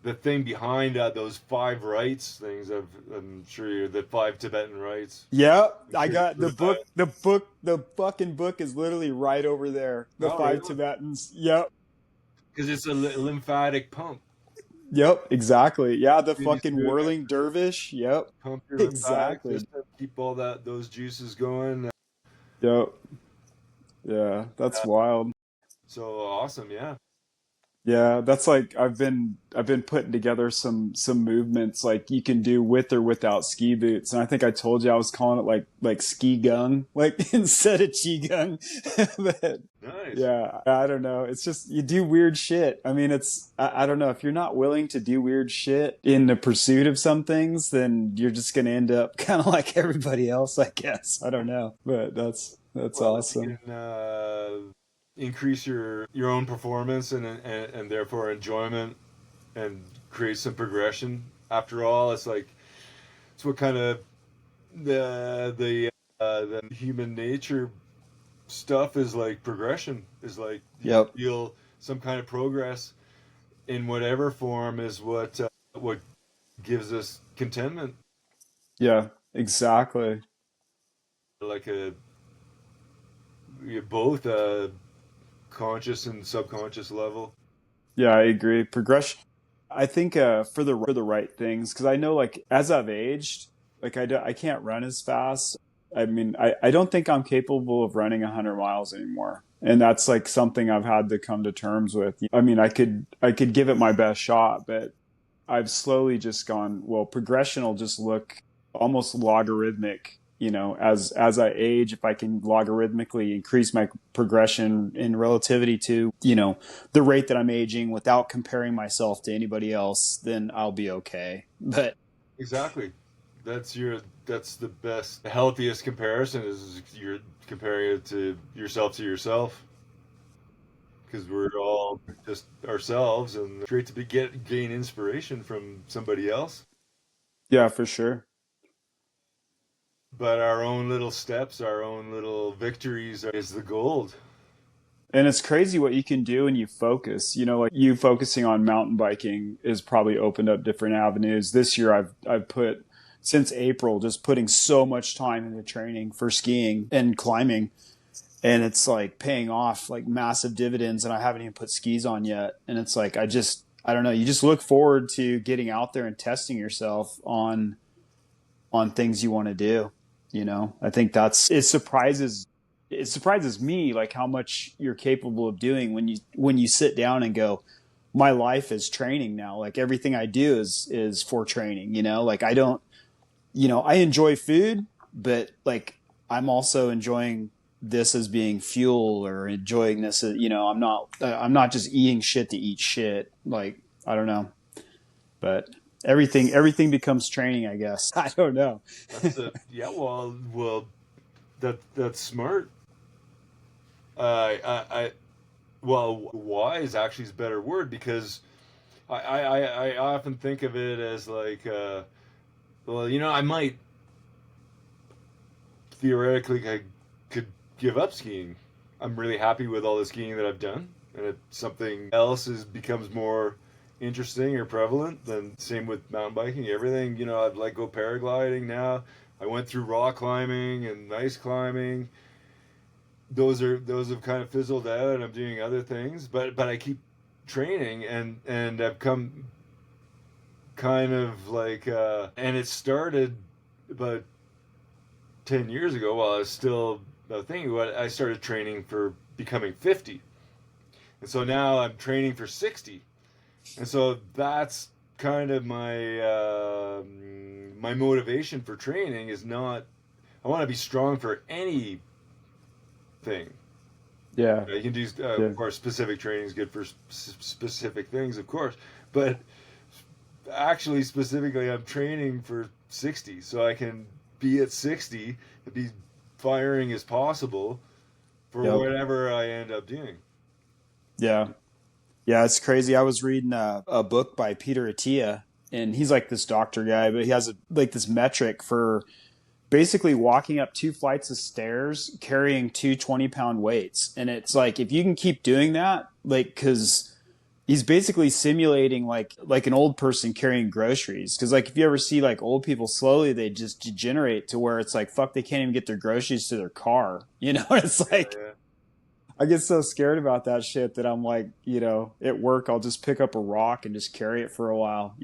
The thing behind those five rites things I'm sure you're the five Tibetan rites. yeah, I'm I sure you've got the heard that. book. The fucking book is literally right over there. The Oh, five really? Tibetans. Yep, Because it's a lymphatic pump. yep, exactly. Yeah, the Really fucking good. whirling dervish. Yep, Pump your lymphatic exactly. just to keep all those juices going. Yep, yeah, that's wild. So awesome, yeah. Yeah, that's like I've been putting together some movements like you can do with or without ski boots, and I think I told you I was calling it like ski gung, like instead of chi gung. But Nice. yeah, I don't know. It's just you do weird shit. I mean, I don't know if you're not willing to do weird shit in the pursuit of some things, then you're just gonna end up kind of like everybody else, I guess. I don't know, but that's Well, if you awesome. can increase your own performance and therefore enjoyment and create some progression. After all, it's like it's what kind of the human nature stuff is like. Progression is like you Yep. feel some kind of progress in whatever form is what gives us contentment, Yeah. Exactly. like both a conscious and subconscious level. Yeah, I agree. Progression. I think for the right things, because I know like as I've aged, like I can't run as fast. I mean, I don't think I'm capable of running 100 miles anymore, and that's like something I've had to come to terms with. I mean, I could give it my best shot, but I've slowly just gone, well, progression will just look almost logarithmic, as I age. If I can logarithmically increase my progression in relativity to, the rate that I'm aging without comparing myself to anybody else, then I'll be okay. But Exactly. That's the best, the healthiest comparison is you're comparing it to yourself, because we're all just ourselves, and it's great to gain inspiration from somebody else. yeah, for sure. But our own little steps, our own little victories is the gold. And it's crazy what you can do when you focus. Like you focusing on mountain biking has probably opened up different avenues. This year I've put since April just putting so much time into training for skiing and climbing. And it's like paying off like massive dividends, and I haven't even put skis on yet. And it's like I don't know, you just look forward to getting out there and testing yourself on things you want to do. I think it surprises me like how much you're capable of doing when you sit down and go, my life is training now. Like everything I do is for training, like I don't, I enjoy food, but like I'm also enjoying this as being fuel, or enjoying this as, I'm not just eating shit to eat shit. Like, I don't know, but everything becomes training, I guess. I don't know. Yeah, well, that's smart. Well, wise actually is a better word, because I often think of it as like, well, I might theoretically, I could give up skiing. I'm really happy with all the skiing that I've done, and if something else becomes more interesting or prevalent, then same with mountain biking, everything. I'd like go paragliding now. I went through rock climbing and ice climbing. Those have kind of fizzled out, and I'm doing other things, but I keep training, and I've come kind of like, and it started about 10 years ago while I was still thinking about it. I started training for becoming 50, and so now I'm training for 60, and so that's kind of my motivation for training is not, I want to be strong for anything. Yeah. You can do, Yeah. of course, specific training is good for specific things, of course, but actually, specifically, I'm training for 60, so I can be at 60 and be firing as possible for Yep. whatever I end up doing. Yeah. Yeah, it's crazy. I was reading a book by Ptor, and he's like this doctor guy, but he has like this metric for basically walking up 2 flights of stairs carrying 2 20-pound weights. And it's like, if you can keep doing that, like, because he's basically simulating like an old person carrying groceries. Because like if you ever see like old people, slowly they just degenerate to where it's like, fuck, they can't even get their groceries to their car. It's like, Yeah. I get so scared about that shit that I'm like, at work, I'll just pick up a rock and just carry it for a while,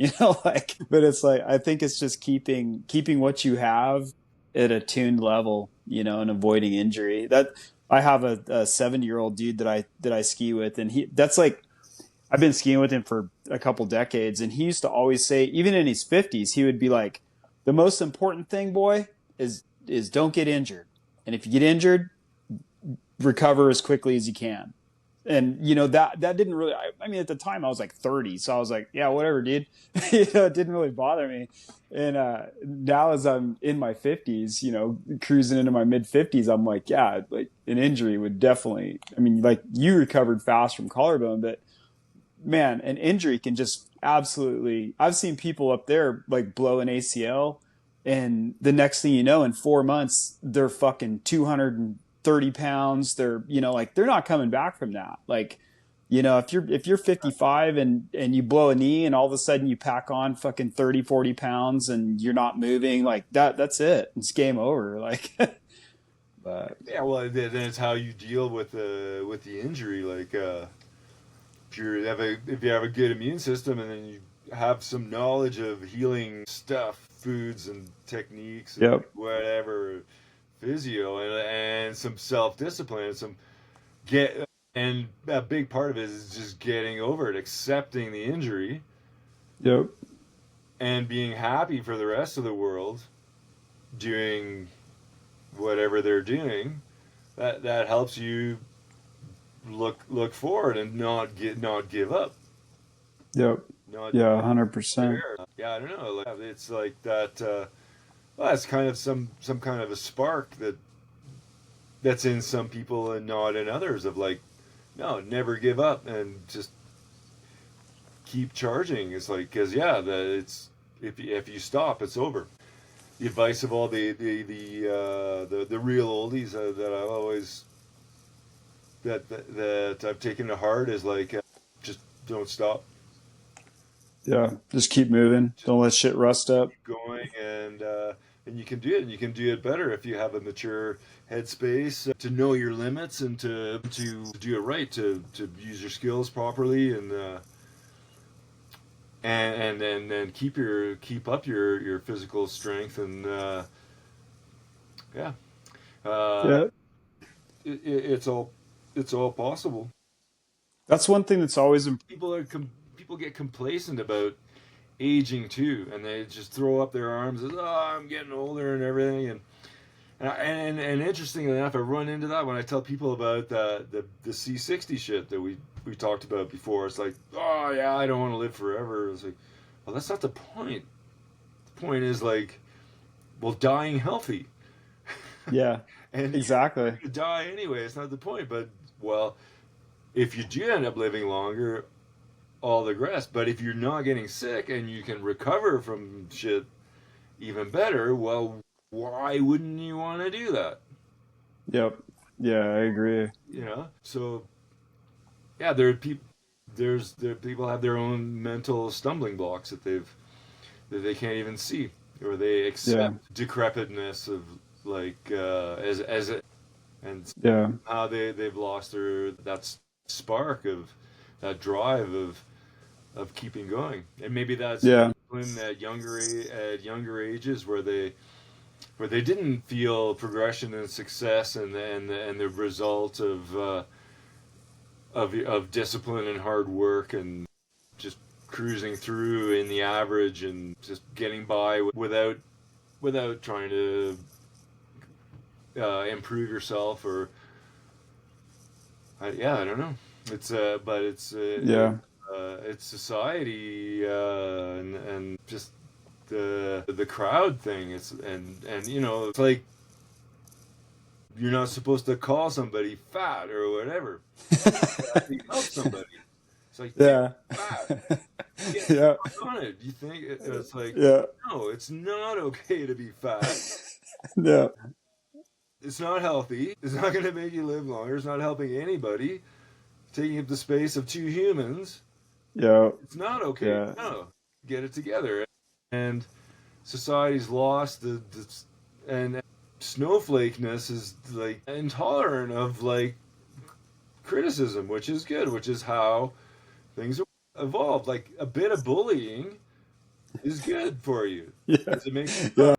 like, but it's like, I think it's just keeping what you have at a tuned level, and avoiding injury. That I have a 70-year-old dude that I ski with, and that's like, I've been skiing with him for a couple decades, and he used to always say, even in his 50s, he would be like, the most important thing, boy, is don't get injured. And if you get injured, recover as quickly as you can. And that didn't really, I mean, at the time I was like 30, so I was like, yeah, whatever, dude. It didn't really bother me. And now as I'm in my 50s, cruising into my mid 50s, I'm like, yeah, like an injury would definitely, I mean, like you recovered fast from collarbone, but man, an injury can just absolutely, I've seen people up there like blow an ACL, and the next thing you know, in 4 months, they're fucking 230 pounds. They're, like they're not coming back from that. Like, if you're 55 and you blow a knee, and all of a sudden you pack on fucking 30, 40 pounds and you're not moving, like that's it. It's game over. Like, but Yeah, well, then it's how you deal with the injury. Like, if you have a good immune system, and then you have some knowledge of healing stuff, foods and techniques, and yep. whatever, physio, and some self-discipline, and a big part of it is just getting over it, accepting the injury, Yep. and being happy for the rest of the world doing whatever they're doing, that helps you look forward and not give up. Yep. Not Yeah, 100%. yeah, I don't know. Like, it's like that. Well, it's kind of some kind of a spark that's in some people and not in others. Of like, no, never give up and just keep charging. It's like, because yeah, it's if you stop, it's over. The advice of all the real oldies that I always that I've taken to heart is like, just don't stop. Yeah, just keep moving. Just Don't let shit rust up. keep going, and you can do it, and you can do it better if you have a mature headspace to know your limits and to do it right, to use your skills properly, and then keep up your physical strength, and yeah, uh, Yeah. it's all possible. That's one thing that's always People get complacent about aging too, and they just throw up their arms as, oh, I'm getting older and everything, and interestingly enough, I run into that when I tell people about the C60 shit that we talked about before. It's like, oh yeah, I don't want to live forever. It's like, well, that's not the point. The point is like, well, dying healthy. yeah, And exactly. you die anyway. It's not the point. But well, if you do end up living longer, all the rest. But if you're not getting sick and you can recover from shit even better, well, why wouldn't you want to do that? Yep. Yeah, I agree. You know. So yeah, there people have their own mental stumbling blocks that they can't even see, or they Yeah. accept decrepitness of like as a, and Yeah. how they've lost their that spark of that drive of keeping going, and maybe that's Yeah. in at younger ages where they didn't feel progression and success and the result of discipline and hard work and just cruising through in the average and just getting by without trying to improve yourself or yeah, I don't know. It's but Yeah. it's society and just the crowd thing. It's and you know, it's like you're not supposed to call somebody fat or whatever. To actually help somebody. It's like, dude, Yeah. you're fat. Get Yeah. on it. You think it's like, Yeah. no, it's not okay to be fat. Yeah. It's not healthy. It's not going to make you live longer. It's not helping anybody. Taking up the space of two humans. Yeah. It's not okay. Yeah. No, get it together. And society's lost and snowflakeness is like intolerant of like criticism, which is good, which is how things evolved. Like a bit of bullying is good for you Yeah. because it makes you Yeah. tough.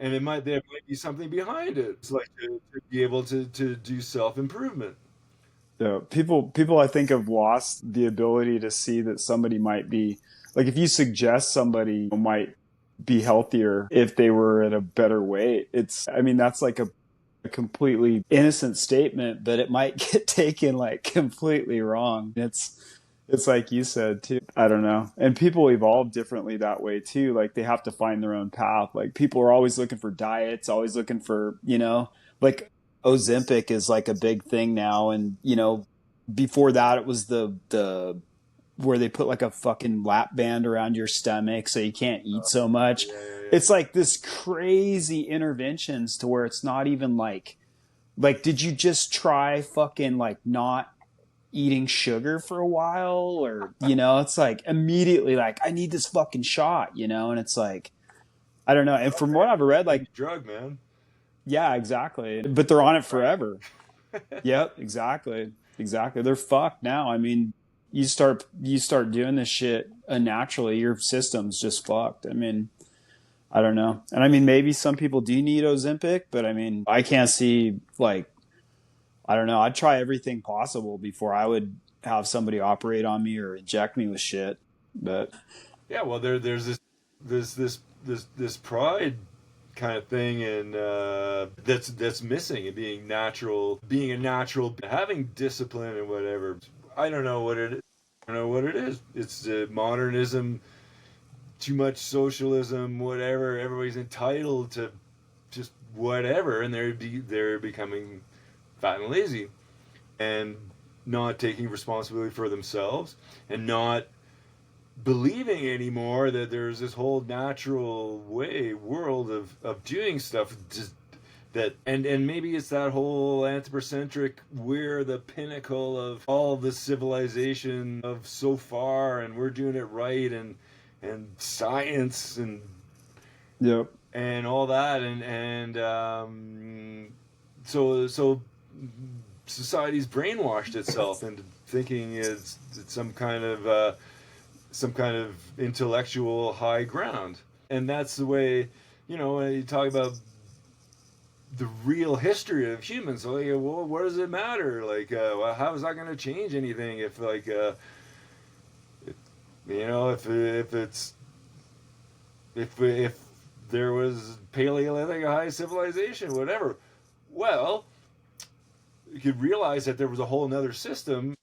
And there might be something behind it. It's like to be able to do self improvement. Yeah. People I think have lost the ability to see that somebody might be like if you suggest somebody might be healthier if they were at a better weight. I mean, that's like a completely innocent statement, but it might get taken like completely wrong. It's like you said too. I don't know. And people evolve differently that way too. Like they have to find their own path. Like people are always looking for diets, always looking for, like Ozempic is like a big thing now. And, before that it was the where they put like a fucking lap band around your stomach so you can't eat so much. Yeah. It's like this crazy interventions to where it's not even like did you just try fucking like not eating sugar for a while or it's like immediately like I need this fucking shot, and it's like I don't know. And from what I've read, like Drug, man. yeah, exactly. But they're on it forever. Yep, exactly. They're fucked now. I mean, you start doing this shit unnaturally, your system's just fucked. I mean, I don't know. And I mean, maybe some people do need Ozempic, but I mean, I can't see like, I don't know. I'd try everything possible before I would have somebody operate on me or inject me with shit. But Yeah, well, there's this there's this pride kind of thing, and that's missing in being natural, being a natural, having discipline and whatever. I don't know what it is. I don't know what it is. It's modernism, too much socialism, whatever. Everybody's entitled to just whatever, and they're becoming fat and lazy, and not taking responsibility for themselves, and not believing anymore that there's this whole natural world of doing stuff, just that, and maybe it's that whole anthropocentric, we're the pinnacle of all the civilization of so far, and we're doing it right, and science and Yep. and all that, so society's brainwashed itself into thinking it's some kind of intellectual high ground. And that's the way, when you talk about the real history of humans, like, well, what does it matter? Like, well, how is that going to change anything if, like, if there was Paleolithic high civilization, whatever. Well, you could realize that there was a whole nother system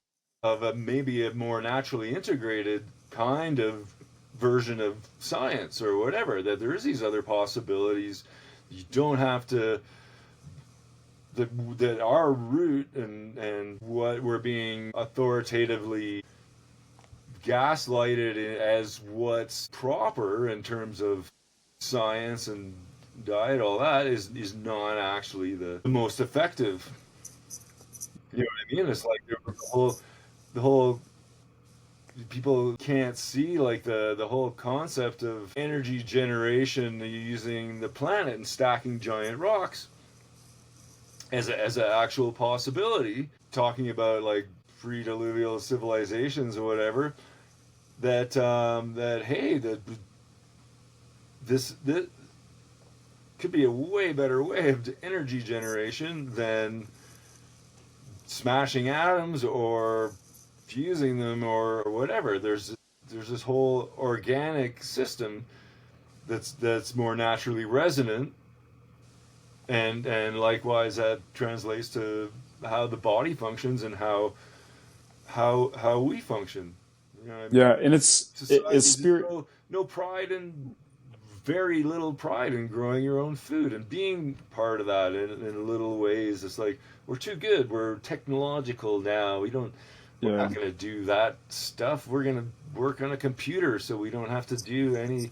of maybe a more naturally integrated kind of version of science or whatever, that there is these other possibilities. You don't have to, that our root and what we're being authoritatively gaslighted as what's proper in terms of science and diet, all that is not actually the most effective. You know what I mean? It's like the whole people can't see, like, the whole concept of energy generation using the planet and stacking giant rocks as an actual possibility, talking about, like, pre-diluvial civilizations or whatever, that hey, that this could be a way better way of energy generation than smashing atoms or fusing them or whatever. There's this whole organic system that's more naturally resonant, and likewise that translates to how the body functions and how we function. You know what I mean? Yeah, and it's spirit. No pride, and very little pride in growing your own food and being part of that in little ways. It's like, we're too good. We're technological now. We're not going to do that stuff. We're going to work on a computer so we don't have to do any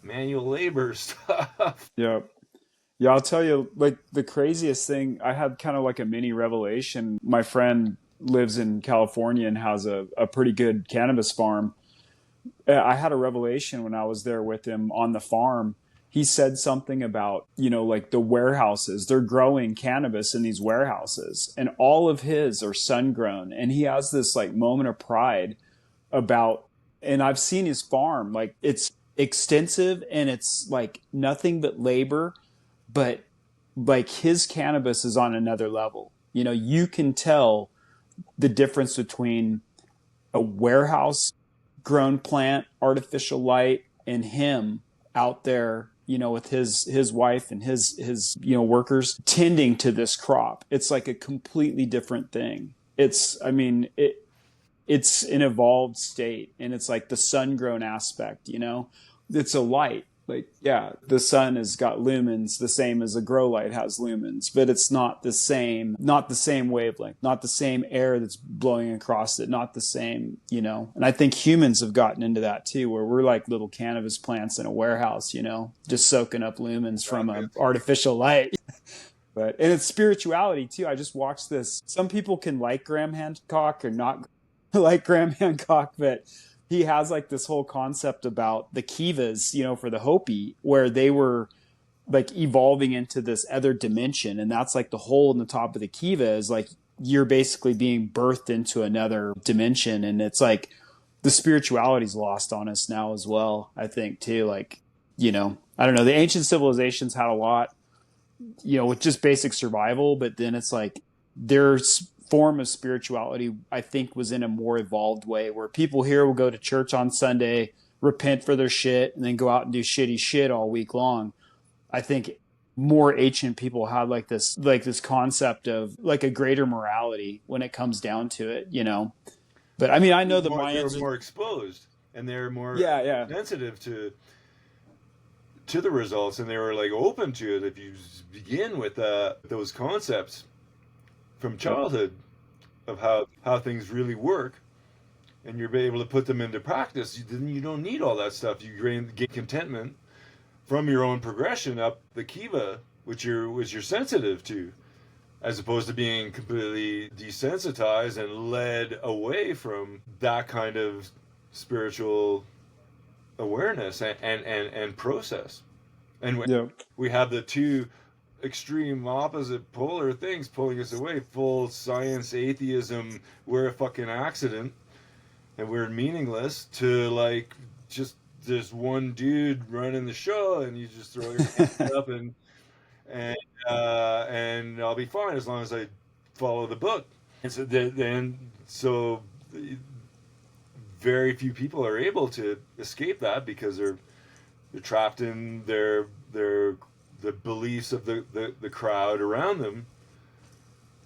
manual labor stuff. Yeah. Yeah, I'll tell you, like, the craziest thing, I had kind of like a mini revelation. My friend lives in California and has a pretty good cannabis farm. I had a revelation when I was there with him on the farm. He said something about, like, the warehouses. They're growing cannabis in these warehouses, and all of his are sun grown. And he has this, like, moment of pride about, and I've seen his farm, like, it's extensive and it's like nothing but labor, but like his cannabis is on another level. You can tell the difference between a warehouse grown plant, artificial light, and him out there, with his wife and his workers tending to this crop. It's like a completely different thing. It's an evolved state, and it's like the sun grown aspect, it's a light. Like, yeah, the sun has got lumens the same as a grow light has lumens, but it's not the same wavelength, not the same air that's blowing across it, not the same, And I think humans have gotten into that too, where we're like little cannabis plants in a warehouse, just soaking up lumens from an artificial light. And it's spirituality too. I just watched this. Some people can like Graham Hancock or not like Graham Hancock, but he has like this whole concept about the kivas, for the Hopi, where they were like evolving into this other dimension. And that's like the hole in the top of the kiva is like, you're basically being birthed into another dimension. And it's like the spirituality's lost on us now as well, I think too. Like, I don't know, the ancient civilizations had a lot, with just basic survival, but then it's like there's form of spirituality, I think, was in a more evolved way, where people here will go to church on Sunday, repent for their shit and then go out and do shitty shit all week long. I think more ancient people had like this concept of like a greater morality when it comes down to it, you know. But I mean, I know the They were Mayans. more exposed, and they're more Yeah, yeah, sensitive to the results, and they were like open to it. If you begin with those concepts from childhood of how things really work, and you're able to put them into practice, then you don't need all that stuff. You gain contentment from your own progression up the kiva, which you're sensitive to, as opposed to being completely desensitized and led away from that kind of spiritual awareness and process. And yeah, we have the two extreme opposite polar things pulling us away: full science atheism, we're a fucking accident and we're meaningless, to like just there's one dude running the show and you just throw your hands up and and I'll be fine as long as I follow the book. And so so very few people are able to escape that because they're trapped in the beliefs of the crowd around them,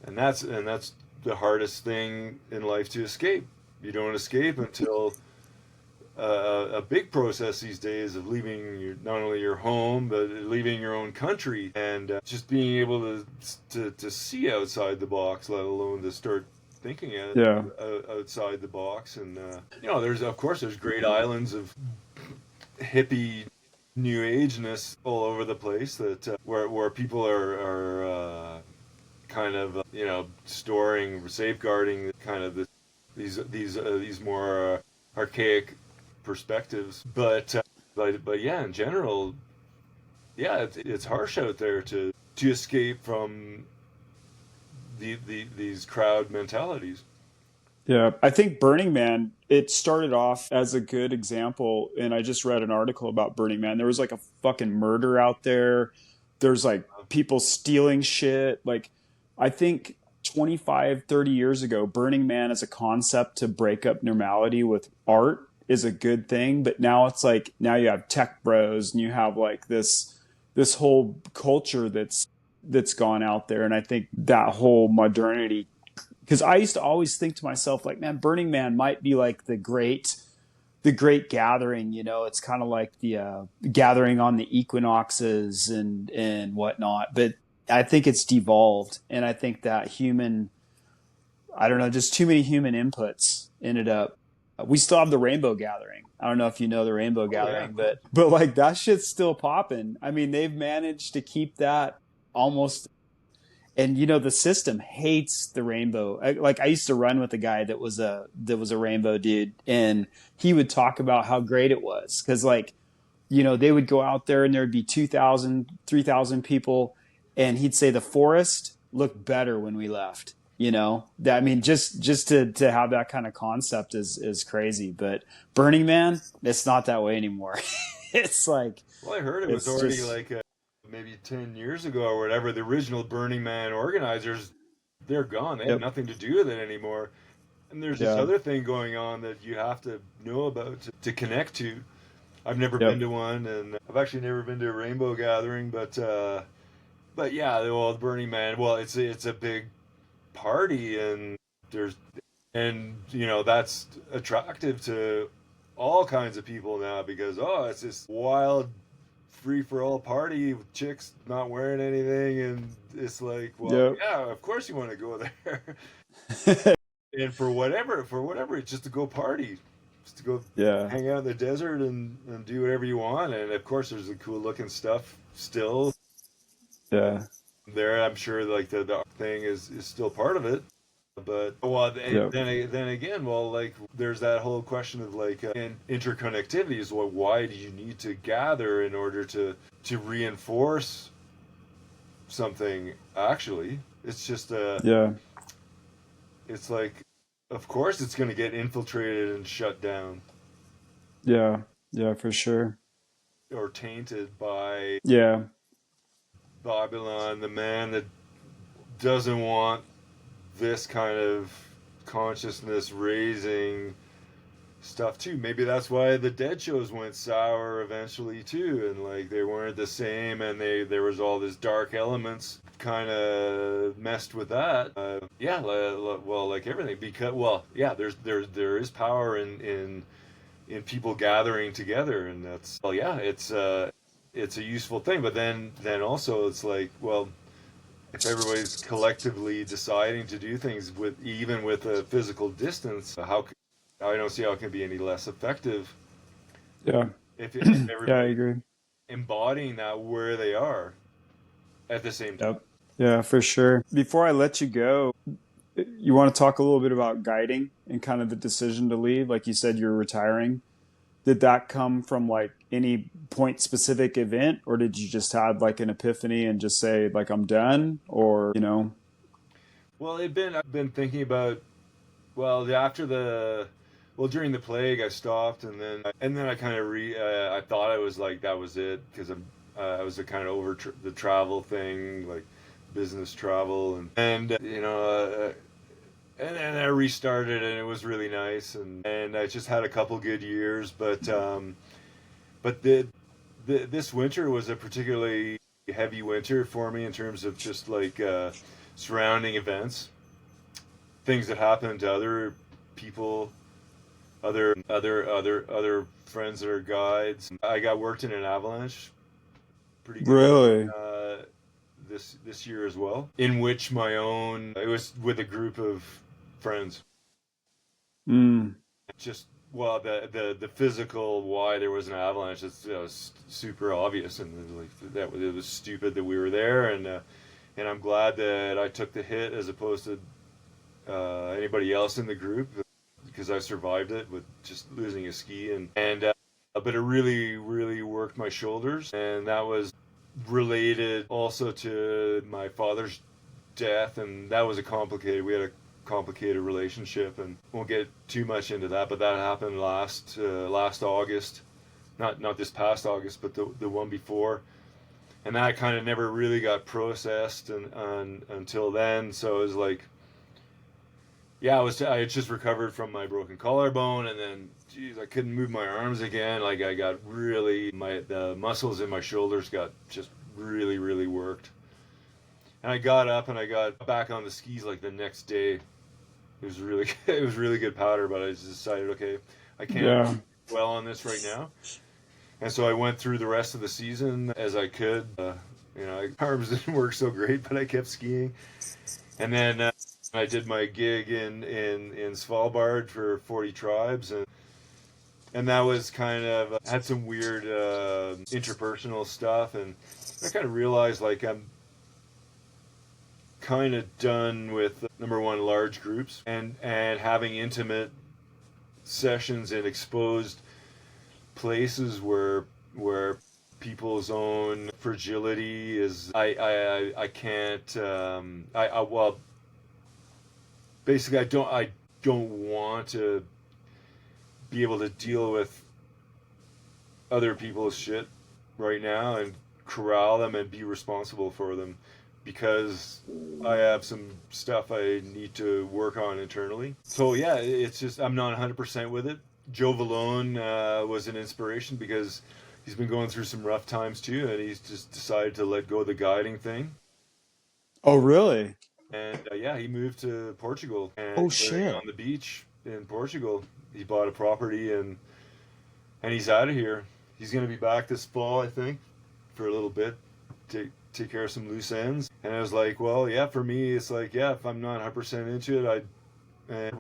and that's the hardest thing in life to escape. You don't escape until a big process these days of leaving not only your home but leaving your own country, and just being able to see outside the box, let alone to start thinking yeah, outside the box. And there's great islands of hippie new ageness all over the place that where people are kind of storing, safeguarding kind of these more archaic perspectives, but yeah, in general, yeah, it's harsh out there to escape from these crowd mentalities. yeah. I think Burning Man, it started off as a good example, and I just read an article about Burning Man. There was like a fucking murder out there. There's like people stealing shit. Like, I think 25, 30 years ago, Burning Man as a concept to break up normality with art is a good thing. But now it's like, now you have tech bros and you have like this whole culture that's gone out there. And I think that whole modernity, because I used to always think to myself, like, man, Burning Man might be like the great gathering. You know, it's kind of like the gathering on the equinoxes and whatnot. But I think it's devolved, and I think that I don't know, just too many human inputs ended up. We still have the Rainbow Gathering. I don't know if you know the Rainbow Gathering, Yeah. but like that shit's still popping. I mean, they've managed to keep that almost. And you know, the system hates the rainbow. I used to run with a guy that was a rainbow dude, and he would talk about how great it was because, like, you know, they would go out there and there'd be 2,000, 3,000 people, and he'd say the forest looked better when we left. You know, that, I mean, just to have that kind of concept is crazy. But Burning Man, it's not that way anymore. It's like, Well, I heard it was it's already just, like maybe 10 years ago or whatever. The original Burning Man organizers, they're gone. They have yep, nothing to do with it anymore. And there's this yeah, other thing going on that you have to know about to connect to. I've never been yep, to one, and I've actually never been to a rainbow gathering, but yeah, the Burning Man. Well, it's a big party, and there's that's attractive to all kinds of people now because it's this wild free for all party with chicks not wearing anything, and it's like, well, yep, yeah, of course you want to go there. And for whatever, it's just to go party, just to go yeah, hang out in the desert and do whatever you want. And of course, there's the cool looking stuff still yeah, there. I'm sure like the thing is still part of it. But well, and yep. then again, well, like there's that whole question of like interconnectivity. Is what? Why do you need to gather in order to reinforce something? Actually, it's just Yeah, it's like, of course, it's going to get infiltrated and shut down yeah, yeah, for sure. or tainted by Yeah, Babylon, the man that doesn't want this kind of consciousness raising stuff too. Maybe that's why the Dead shows went sour eventually too, and like they weren't the same, and there was all this dark elements kind of messed with that. Well, like everything, because there is power in people gathering together, and that's it's a useful thing. But then also it's like, well, if everybody's collectively deciding to do things even with a physical distance, I don't see how it can be any less effective Yeah. if Yeah, I everybody's agree. embodying that where they are at the same time. Yep. Yeah, for sure. Before I let you go, you want to talk a little bit about guiding and kind of the decision to leave? Like you said, you're retiring. Did that come from like any point specific event, or did you just have like an epiphany and just say like I'm done, or Well, I've been thinking about, well, during the plague I stopped, and then I kind of I thought I was like that was it, because I was kind of over the travel thing, like business travel, and then I restarted, and it was really nice, and I just had a couple good years, but this winter was a particularly heavy winter for me in terms of just like surrounding events, things that happened to other people, other friends that are guides. I got worked in an avalanche pretty good really? this year as well, in which it was with a group of friends. Mm, Just, well, the physical why there was an avalanche is, was super obvious, and it was stupid that we were there, and I'm glad that I took the hit as opposed to anybody else in the group, because I survived it with just losing a ski, but it really worked my shoulders, and that was related also to my father's death, and that was we had a complicated relationship, and won't get too much into that, but that happened last August, not this past August, but the one before, and that kind of never really got processed until then. So it was like, yeah, I had just recovered from my broken collarbone, and then, geez, I couldn't move my arms again. Like I got the muscles in my shoulders got just really worked. And I got up and I got back on the skis like the next day. It was really it was really good powder, but I just decided, okay, I can't yeah. dwell on this right now. And so I went through the rest of the season as I could. Arms didn't work so great, but I kept skiing. And then I did my gig in Svalbard for 40 Tribes, and that was kind of had some weird interpersonal stuff, and I kind of realized like I'm kind of done with number one, large groups, and having intimate sessions in exposed places where people's own fragility is. I can't well, basically I don't want to be able to deal with other people's shit right now and corral them and be responsible for them, because I have some stuff I need to work on internally. So yeah, it's just I'm not 100% with it. Joe Vallone was an inspiration, because he's been going through some rough times too, and he's just decided to let go of the guiding thing. Oh, really? And yeah, he moved to Portugal and Oh, living shit. on the beach in Portugal. He bought a property, and he's out of here. He's going to be back this fall, I think, for a little bit, to take care of some loose ends. And I was like, well, yeah, for me, it's like, yeah, if I'm not 100% into it,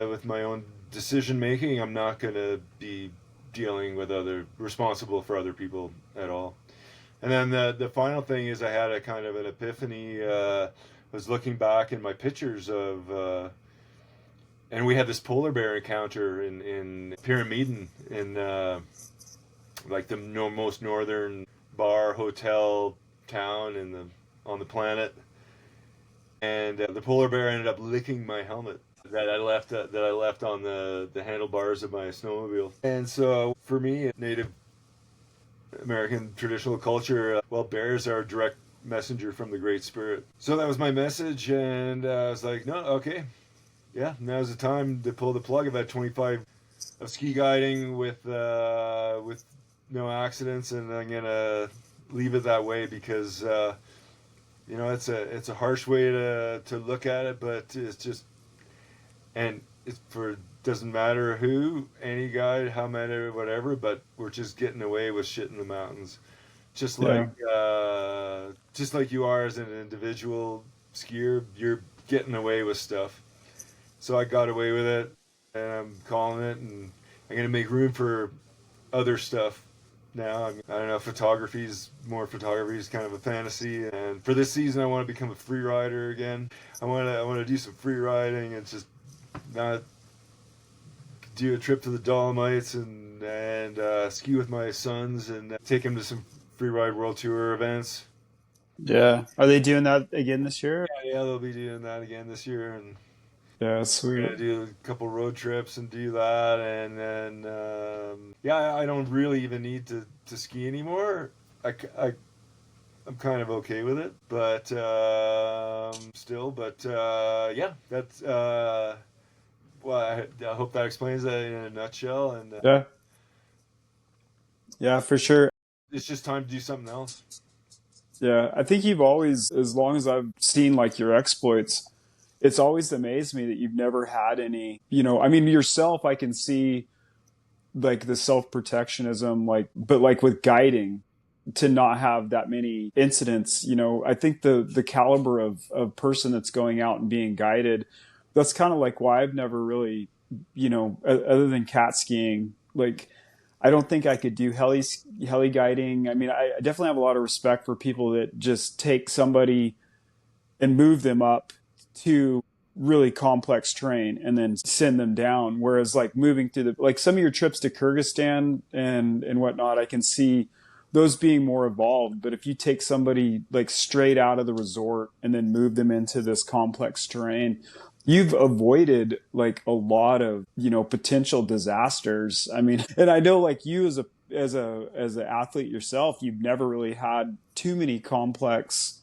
with my own decision making, I'm not going to be dealing with responsible for other people at all. And then the final thing is I had a kind of an epiphany. Was looking back in my pictures and we had this polar bear encounter in Pyramiden, in like the most northern bar hotel town on the planet, and the polar bear ended up licking my helmet that I left on the handlebars of my snowmobile. And so for me, Native American traditional culture, well, bears are a direct messenger from the Great Spirit. So that was my message, and I was like, no, okay, yeah, now's the time to pull the plug. I've had 25 ski guiding with no accidents, and I'm gonna leave it that way because it's a harsh way to look at it, but it's just, and it's for, doesn't matter who, any guy, how many, whatever, but we're just getting away with shit in the mountains, just Yeah. like you are as an individual skier, you're getting away with stuff. So I got away with it, and I'm calling it, and I'm gonna make room for other stuff now. I mean, I don't know, photography is kind of a fantasy, and for this season I want to become a free rider again. I want to do some free riding and just not do a trip to the Dolomites and ski with my sons and take them to some free ride world tour events. Yeah. Are they doing that again this year? Yeah, they'll be doing that again this year, and Yeah, we're sweet. gonna do a couple road trips and do that, and then yeah, I don't really even need to ski anymore. I'm kind of okay with it, but still, but yeah, that's well, I hope that explains that in a nutshell, and Yeah. Yeah, for sure. it's just time to do something else. Yeah, I think you've always, as long as I've seen like your exploits, it's always amazed me that you've never had any, I mean, yourself, I can see like the self-protectionism, like, but like with guiding, to not have that many incidents, I think the caliber of person that's going out and being guided, that's kind of like why I've never really, other than cat skiing, like I don't think I could do heli guiding. I mean, I definitely have a lot of respect for people that just take somebody and move them up to really complex terrain and then send them down. Whereas like moving through like some of your trips to Kyrgyzstan and whatnot, I can see those being more evolved. But if you take somebody like straight out of the resort and then move them into this complex terrain, you've avoided like a lot of, potential disasters. I mean, and I know like you as an athlete yourself, you've never really had too many complex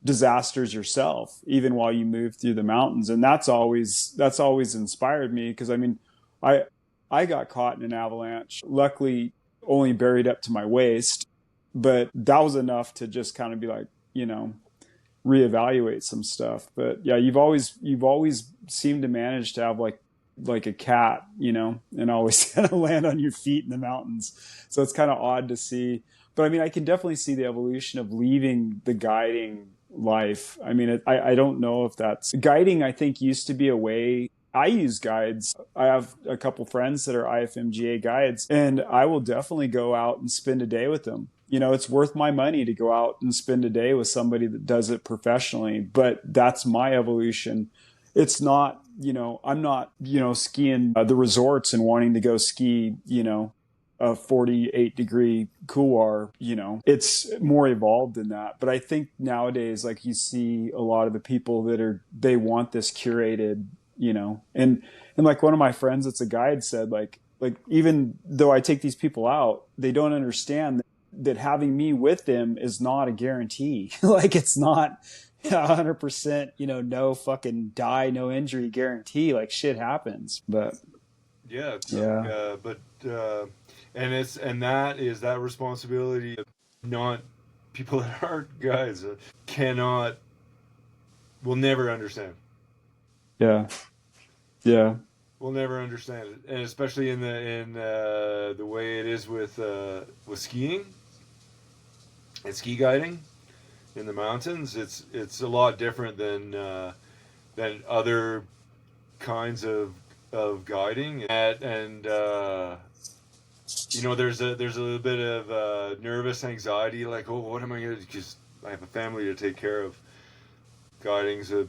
disasters yourself, even while you move through the mountains. And that's always inspired me, because I mean, I I got caught in an avalanche, luckily only buried up to my waist, but that was enough to just kind of be like, reevaluate some stuff. But yeah, you've always seemed to manage to have like a cat, and always kind of land on your feet in the mountains. So it's kind of odd to see. But I mean, I can definitely see the evolution of leaving the guiding life. I mean, I don't know if that's guiding. I think used to be a way. I use guides. I have a couple friends that are IFMGA guides, and I will definitely go out and spend a day with them. It's worth my money to go out and spend a day with somebody that does it professionally, but that's my evolution. It's not, I'm not, skiing the resorts and wanting to go ski, a 48-degree couloir. It's more evolved than that. But I think nowadays, like, you see a lot of the people they want this curated, and like one of my friends that's a guide said, like even though I take these people out, they don't understand that having me with them is not a guarantee. Like, it's not 100%, no fucking die, no injury guarantee. Like, shit happens. But Yeah, it's yeah, but and that is that responsibility of not people that aren't guys cannot will never understand. yeah, yeah, We'll never understand it, and especially in the way it is with skiing and ski guiding in the mountains. It's a lot different than other kinds of guiding, and there's a little bit of nervous anxiety, like, oh, what am I gonna do? Because I have a family to take care of. Guiding's a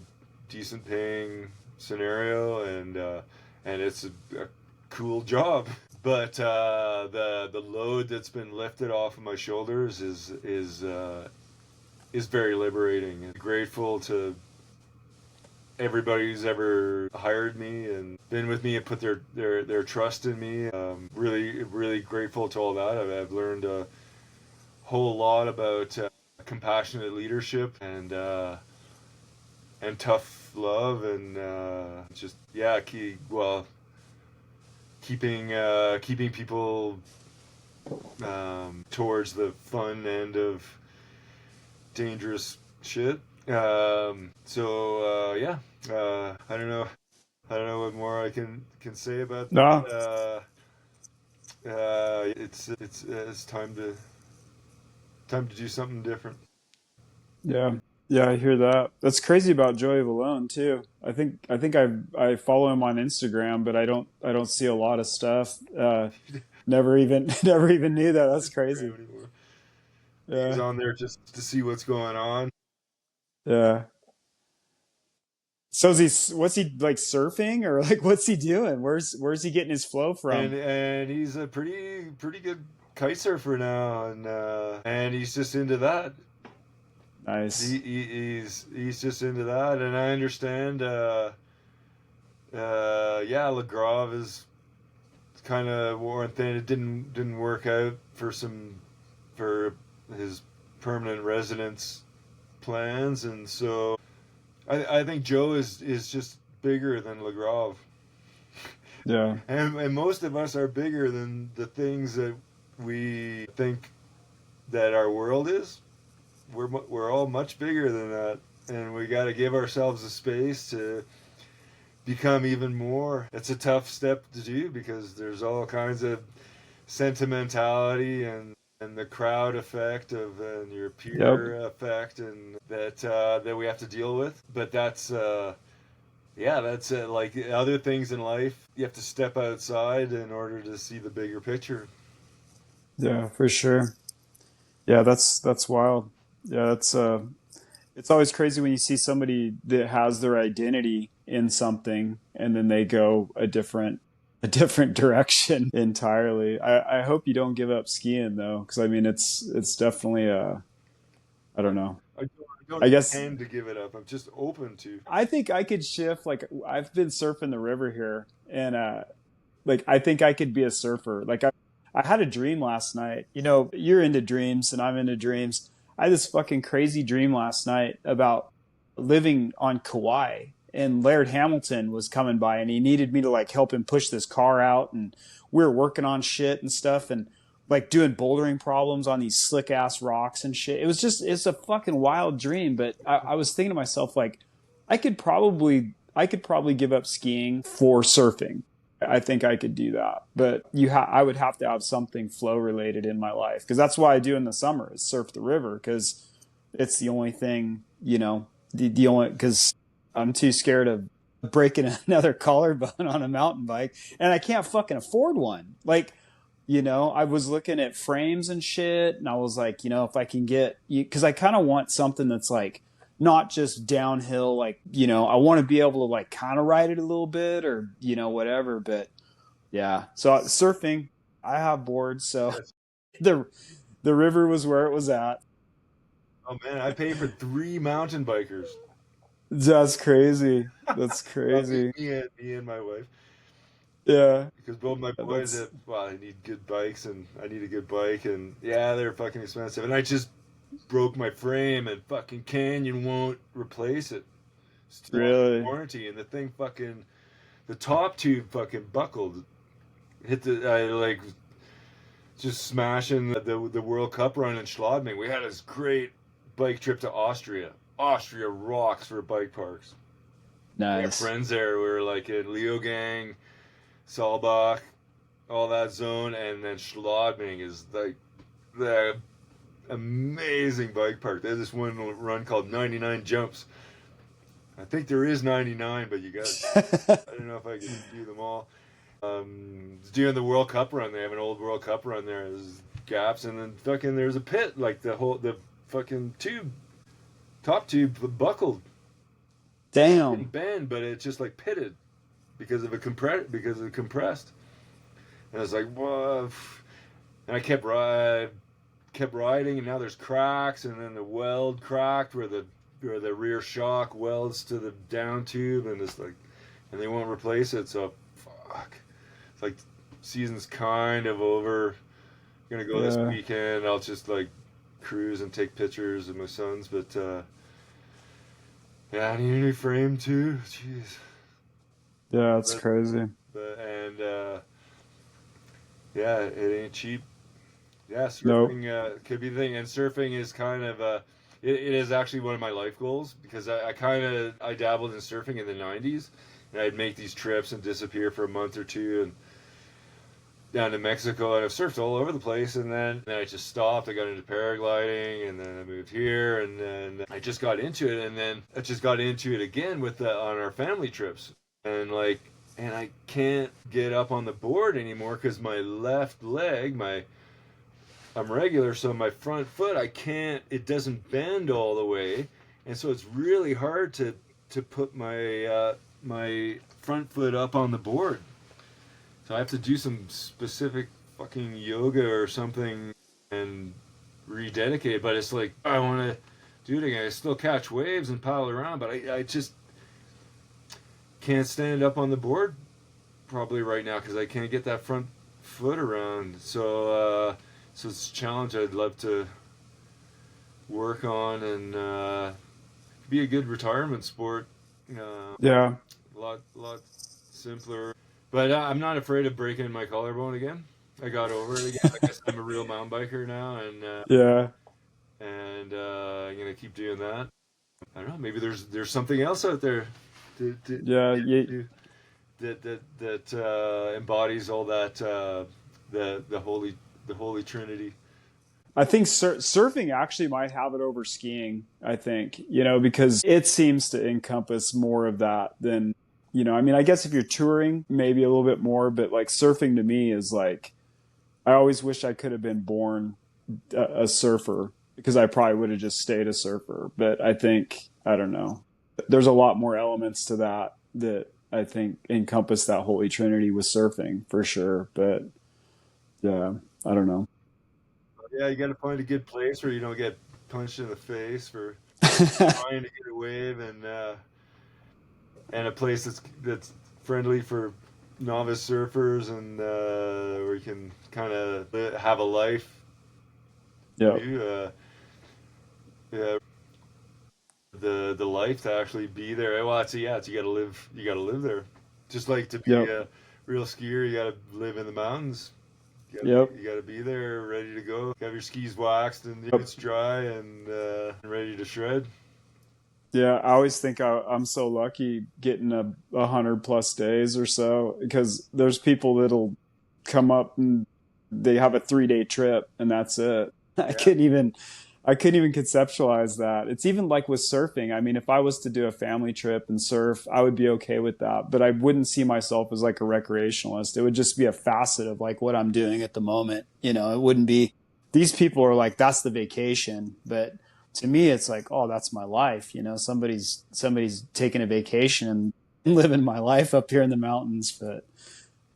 decent paying scenario, and it's a cool job. But the load that's been lifted off of my shoulders is very liberating. And grateful to everybody who's ever hired me and been with me and put their trust in me. Really, really grateful to all that. I've learned a whole lot about compassionate leadership and tough love, and just, yeah, keeping people towards the fun end of dangerous shit. Yeah, I don't know. I don't know what more I can say about No. that. It's time to do something different. Yeah. Yeah, I hear that. That's crazy about Joey Valone too. I follow him on Instagram, but I don't see a lot of stuff. Never even never even knew that. That's crazy. Anymore. He's Yeah. on there just to see what's going on. Yeah. So what's he like surfing or like what's he doing? Where's he getting his flow from? And he's a pretty good kite surfer now, and he's just into that. Nice. He's just into that, and I understand. Yeah, Lagrave is kind of worn thin. It didn't work out for his permanent residence plans, and so I think Joe is just bigger than Lagrave. Yeah. And most of us are bigger than the things that we think that our world is. We're all much bigger than that, and we got to give ourselves a space to become even more. It's a tough step to do because there's all kinds of sentimentality and the crowd effect and your Yep. peer effect and that we have to deal with. But that's yeah, that's like other things in life. You have to step outside in order to see the bigger picture. Yeah, for sure. Yeah, that's wild. Yeah, that's it's always crazy when you see somebody that has their identity in something and then they go a different direction entirely. I hope you don't give up skiing though, because I mean it's definitely I don't know. I don't I guess intend to give it up. I'm just open to. I think I could shift. Like I've been surfing the river here, and like I think I could be a surfer. Like I had a dream last night. You know, you're into dreams, and I'm into dreams. I had this fucking crazy dream last night about living on Kauai, and Laird Hamilton was coming by, and he needed me to like help him push this car out, and we were working on shit and stuff, and like doing bouldering problems on these slick ass rocks and shit. It's a fucking wild dream. But I was thinking to myself, like, I could probably give up skiing for surfing. I think I could do that, but I would have to have something flow related in my life because that's why I do in the summer is surf the river because it's the only thing, the only because I'm too scared of breaking another collarbone on a mountain bike, and I can't fucking afford one. Like, I was looking at frames and shit, and I was like, if I can get, because I kind of want something that's like not just downhill, like, I want to be able to like kind of ride it a little bit or, whatever. But yeah, so surfing, I have boards, so Yes. the the river was where it was at. Oh man, I pay for 3 mountain bikers. That's crazy. That's Well, crazy. me and my wife, Yeah, because both my boys that's have, well, I need good bikes and I need a good bike, and yeah, they're fucking expensive. And I just broke my frame, and fucking Canyon won't replace it. Still on really, warranty, and the thing fucking, the top tube fucking buckled. Hit I like just smashing the World Cup run in Schladming. We had this great bike trip to Austria. Austria rocks for bike parks. We have nice. friends there. We were like at Leogang, Saalbach, all that zone, and then Schladming is like the amazing bike park. There's this one run called 99 Jumps. I think there is 99, but I don't know if I can do them all. Doing the World Cup run, they have an old World Cup run there. There's gaps, and then fucking there's a pit, like the fucking top tube buckled. Didn't Damn. bend, but it's just like pitted because of compressed. And I was like, whoa. And I kept riding, and now there's cracks, and then the weld cracked where the rear shock welds to the down tube, and it's like, and they won't replace it. So, fuck. It's like season's kind of over. I'm gonna go this Yeah, weekend. I'll just like cruise and take pictures of my sons, but yeah, I need a new frame too. Jeez. yeah, it's But, crazy. but Yeah, it ain't cheap. Yeah, Nope. surfing could be the thing, and surfing is kind of it is actually one of my life goals because I dabbled in surfing in the '90s, and I'd make these trips and disappear for a month or two and down to Mexico, and I've surfed all over the place, and then I just stopped. I got into paragliding, and then I moved here, and then I just got into it, and then I just got into it again with on our family trips, and like. And I can't get up on the board anymore because my left leg, I'm regular, so my front foot, I can't. It doesn't bend all the way, and so it's really hard to put my front foot up on the board. So I have to do some specific fucking yoga or something and rededicate. But it's like I want to do it again. I still catch waves and paddle around, but I just can't stand up on the board probably right now because I can't get that front foot around. So it's a challenge I'd love to work on and be a good retirement sport. Yeah. A lot simpler. But I'm not afraid of breaking my collarbone again. I got over it again. I guess I'm a real mountain biker now, Yeah. and I'm gonna keep doing that. I don't know. Maybe there's something else out there Yeah. to that embodies all that the holy trinity. I think surfing actually might have it over skiing. I think, because it seems to encompass more of that than, I mean, I guess if you're touring, maybe a little bit more, but like surfing to me is like, I always wish I could have been born a surfer because I probably would have just stayed a surfer. But I think, I don't know, there's a lot more elements to that I think encompass that holy trinity with surfing for sure. But yeah, I don't know. Yeah, you got to find a good place where you don't get punched in the face for trying to get a wave, and a place that's friendly for novice surfers and where you can kind of have a life. Yeah. Yeah, the life to actually be there. Well, it's you gotta live there. Just like to be Yep. a real skier, you gotta live in the mountains. Yep. You gotta be there, ready to go. Have your skis waxed and Yep. it's dry and ready to shred. Yeah, I always think I'm so lucky getting 100+ days or so because there's people that'll come up and they have a 3-day trip and that's it. I Yeah, couldn't even I couldn't even conceptualize that. It's even like with surfing. I mean, if I was to do a family trip and surf, I would be okay with that, but I wouldn't see myself as like a recreationalist. It would just be a facet of like what I'm doing at the moment. It wouldn't be these people are like that's the vacation, but to me it's like, oh, that's my life. Somebody's taking a vacation and living my life up here in the mountains. But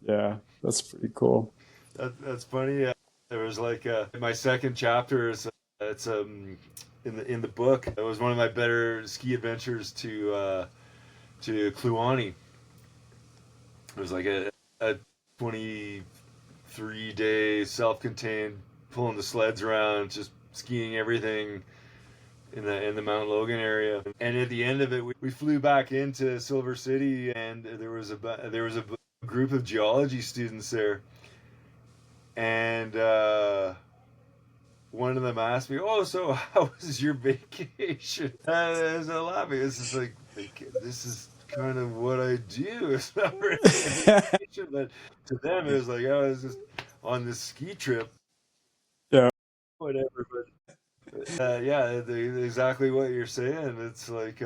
yeah, that's pretty cool. that's funny. There was like my second chapter is it's in the book. It was one of my better ski adventures to Kluani. It was like a 23-day self-contained pulling the sleds around, just skiing everything in the Mount Logan area. And at the end of it, we flew back into Silver City, and there was a group of geology students there, and one of them asked me, "Oh, so how was your vacation?" I was laughing. This is like this is kind of what I do. It's not really a vacation, but to them it was like, "Oh, I was just on this ski trip, Yeah. whatever." But yeah, exactly what you're saying. It's like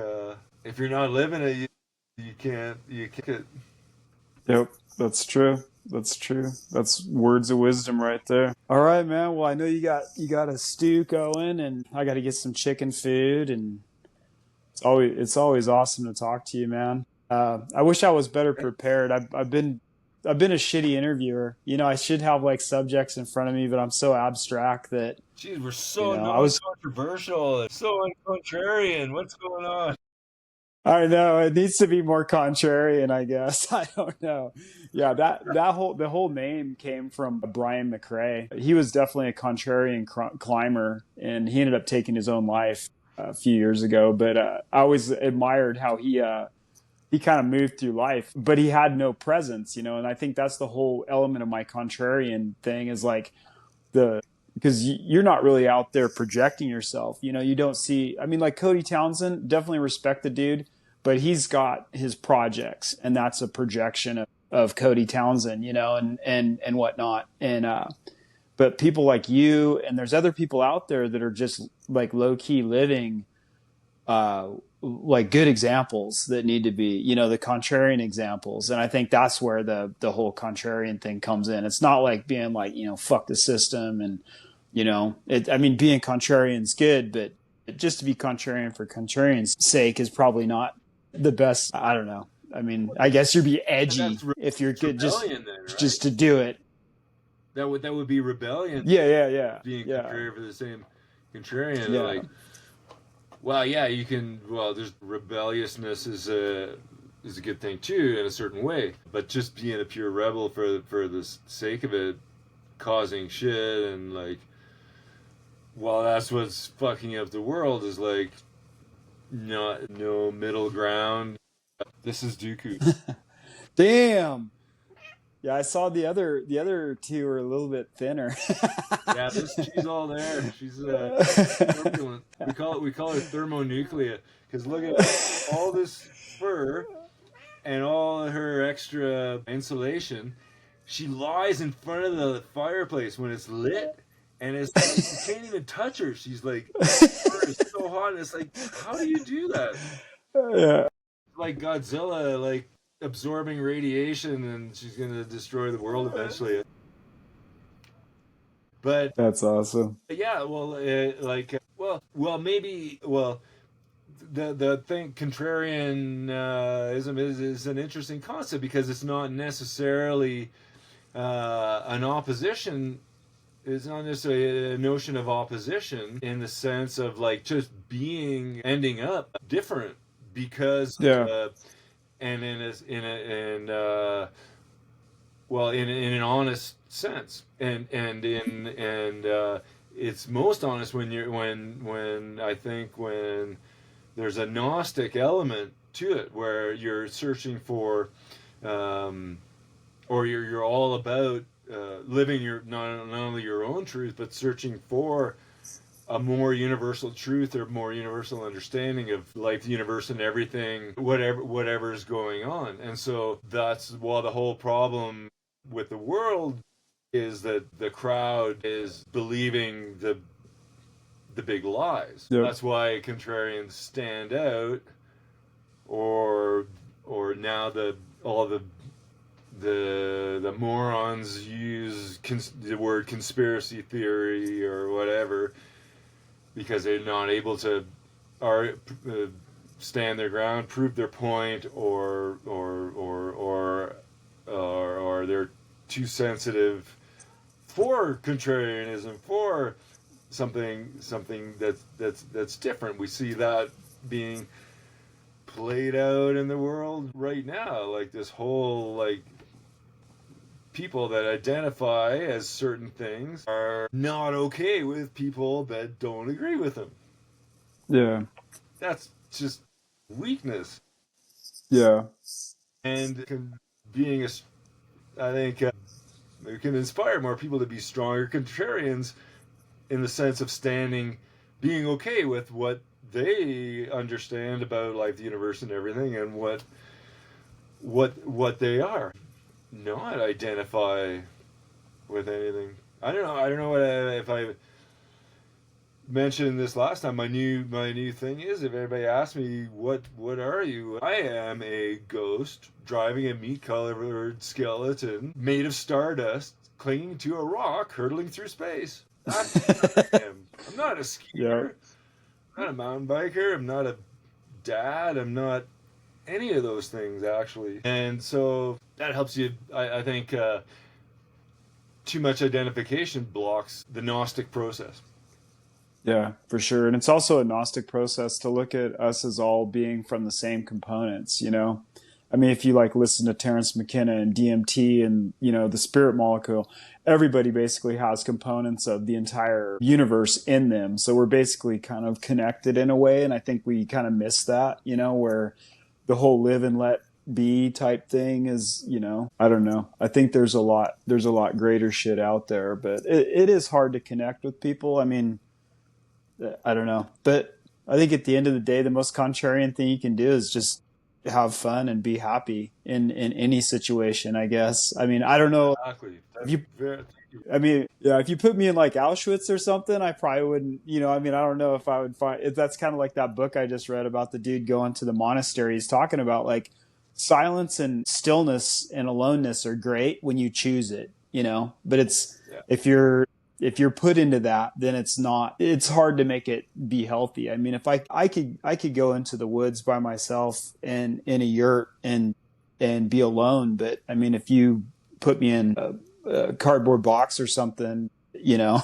if you're not living it, you can't. Yep, that's true. That's true. That's words of wisdom right there. All right, man. Well, I know you got a stew going, and I got to get some chicken food, and it's always awesome to talk to you, man. I wish I was better prepared. I've been a shitty interviewer. I should have like subjects in front of me, but I'm so abstract that Geez, we're so I was. non-controversial, so contrarian. What's going on? I know it needs to be more contrarian, I guess. I don't know. Yeah, the whole name came from Brian McRae. He was definitely a contrarian climber, and he ended up taking his own life a few years ago. But I always admired how he he kind of moved through life, but he had no presence, and I think that's the whole element of my contrarian thing is like because you're not really out there projecting yourself. You don't see, I mean, like Cody Townsend, definitely respect the dude, but he's got his projects, and that's a projection of Cody Townsend, and whatnot. But people like you, and there's other people out there that are just like low key living, like good examples that need to be, the contrarian examples. And I think that's where the whole contrarian thing comes in. It's not like being like, fuck the system. And, being contrarian is good, but just to be contrarian for contrarian's sake is probably not the best. I don't know. I mean, I guess you'd be edgy if you're good, just to do it. That would be rebellion. Yeah. Being contrarian for the same contrarian. Yeah. Like, well, yeah, you can. Well, there's rebelliousness is a good thing too in a certain way, but just being a pure rebel for the sake of it, causing shit and like, well, that's what's fucking up the world is like, no middle ground. This is Dooku. Damn. Yeah, I saw the other two are a little bit thinner. Yeah, she's all there. She's turbulent. We call her thermonuclear because look at all this fur and all her extra insulation. She lies in front of the fireplace when it's lit, and it's like, you can't even touch her. She's like, fur is so hot. And it's like, how do you do that? Yeah. Like Godzilla, like absorbing radiation, and she's gonna destroy the world eventually. But that's awesome. Yeah, well, maybe the thing contrarianism is an interesting concept because it's not necessarily an opposition. It's not necessarily a notion of opposition in the sense of like just ending up different because and in an honest sense, and it's most honest when I think when there's a Gnostic element to it where you're searching for, or you're all about living not only your own truth but searching for a more universal truth or more universal understanding of life, the universe, and everything, whatever is going on. And so that's the whole problem with the world is that the crowd is believing the big lies. Yep. That's why contrarians stand out, or now all the morons use the word conspiracy theory or whatever, because they're not able to stand their ground, prove their point, or they're too sensitive for contrarianism, for something that's different. We see that being played out in the world right now, like this whole like people that identify as certain things are not okay with people that don't agree with them. Yeah. That's just weakness. Yeah. And being I think it can inspire more people to be stronger contrarians in the sense of being okay with what they understand about life, the universe, and everything, and what they are. Not identify with anything. I don't know if I mentioned this last time. My new thing is, if everybody asks me what are you, I am a ghost driving a meat-colored skeleton made of stardust, clinging to a rock, hurtling through space. That's what I am. I'm not a skier. Yeah. I'm not a mountain biker. I'm not a dad. I'm not any of those things, actually. And so that helps you. I think too much identification blocks the Gnostic process. Yeah, for sure. And it's also a Gnostic process to look at us as all being from the same components, I mean, if you like listen to Terence McKenna and DMT and, the spirit molecule, everybody basically has components of the entire universe in them. So we're basically kind of connected in a way. And I think we kind of miss that, where the whole live and let be type thing is, you know, I don't know. I think there's a lot greater shit out there, but it is hard to connect with people. I mean, I don't know, but I think at the end of the day, the most contrarian thing you can do is just have fun and be happy in any situation, I guess. I mean, I don't know Exactly. if you, I mean, yeah, if you put me in like Auschwitz or something, I probably wouldn't, you know, I mean, I don't know if I would find if that's kind of like that book I just read about the dude going to the monastery. He's talking about like silence and stillness and aloneness are great when you choose it, you know, but it's, Yeah. if you're put into that, then it's hard to make it be healthy. I mean, if I could go into the woods by myself and in a yurt and be alone. But I mean, if you put me in a cardboard box or something, you know,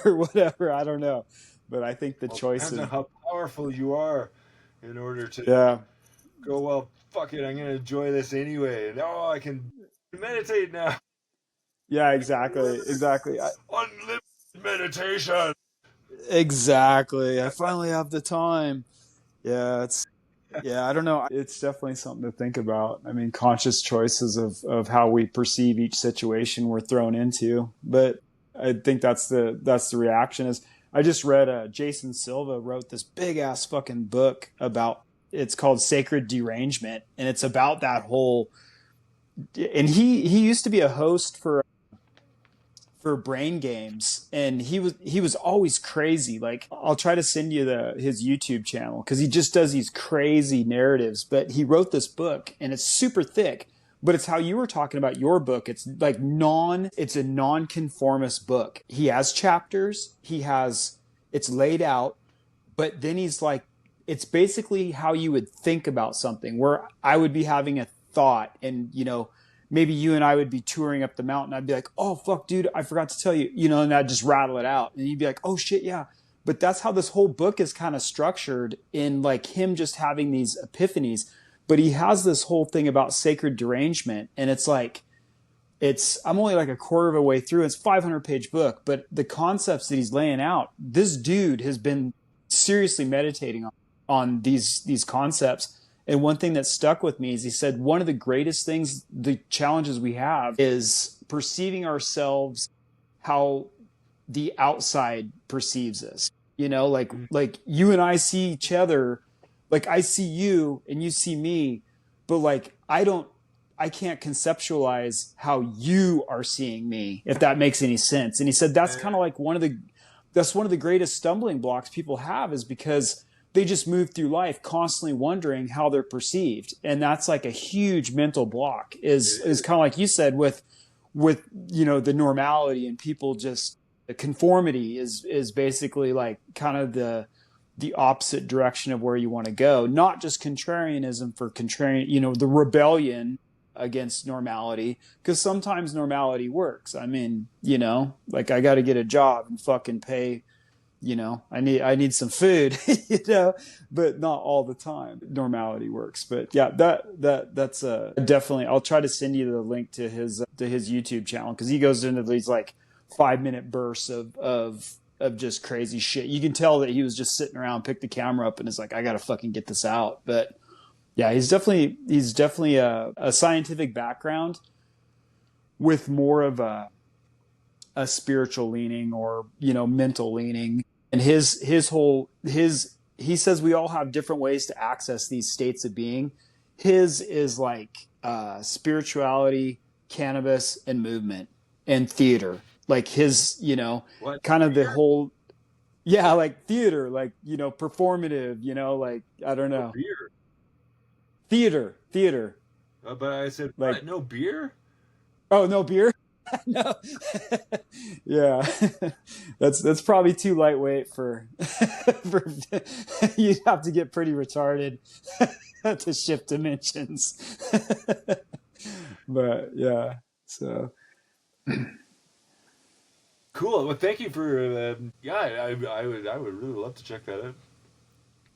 or whatever, I don't know. But I think the choice depends is on how powerful you are in order to yeah. go, well, fuck it, I'm going to enjoy this anyway. And, oh, I can meditate now. Yeah, exactly. Unlimited meditation. Exactly. I finally have the time. Yeah, I don't know. It's definitely something to think about. I mean, conscious choices of how we perceive each situation we're thrown into. But I think that's the reaction is I just read Jason Silva wrote this big ass fucking book about it's called Sacred Derangement, and it's about that whole and he used to be a host for Brain Games, and he was always crazy. Like, I'll try to send you his YouTube channel because he just does these crazy narratives. But he wrote this book, and it's super thick. But it's how you were talking about your book. It's like it's a non-conformist book. He has chapters. It's laid out, but then he's like, it's basically how you would think about something. Where I would be having a thought, and you know, maybe you and I would be touring up the mountain. I'd be like, oh, fuck, dude, I forgot to tell you, you know, and I'd just rattle it out. And you'd be like, oh, shit, yeah. But that's how this whole book is kind of structured in like him just having these epiphanies. But he has this whole thing about sacred derangement. And it's like, I'm only like a quarter of a way through. It's a 500-page book. But the concepts that he's laying out, this dude has been seriously meditating on these concepts. And one thing that stuck with me is he said one of the greatest things, the challenges we have is perceiving ourselves how the outside perceives us. You know, like you and I see each other, like I see you and you see me, but like I can't conceptualize how you are seeing me, if that makes any sense. And he said that's kind of like one of the greatest stumbling blocks people have is because they just move through life constantly wondering how they're perceived. And that's like a huge mental block is kind of like you said with, you know, the normality and people just the conformity is basically like kind of the opposite direction of where you want to go. Not just contrarianism for contrarian, you know, the rebellion against normality, because sometimes normality works. I mean, you know, like I got to get a job and fucking pay, you know, I need some food, you know, but not all the time. Normality works. But yeah, that's definitely, I'll try to send you the link to his YouTube channel because he goes into these like 5-minute bursts of just crazy shit. You can tell that he was just sitting around, picked the camera up and is like, I got to fucking get this out. But yeah, he's definitely a scientific background with more of a spiritual leaning or, you know, mental leaning. And he says we all have different ways to access these states of being. His is like spirituality, cannabis, and movement and theater. Like his, you know, What? kind of the whole, yeah, like theater, like, you know, performative, you know, like, I don't know. Beer. Theater. But I said, like, what? No beer? Oh, no beer? No. Yeah. That's probably too lightweight for you'd have to get pretty retarded to shift dimensions. But yeah, so Cool. Well, thank you for I would really love to check that out.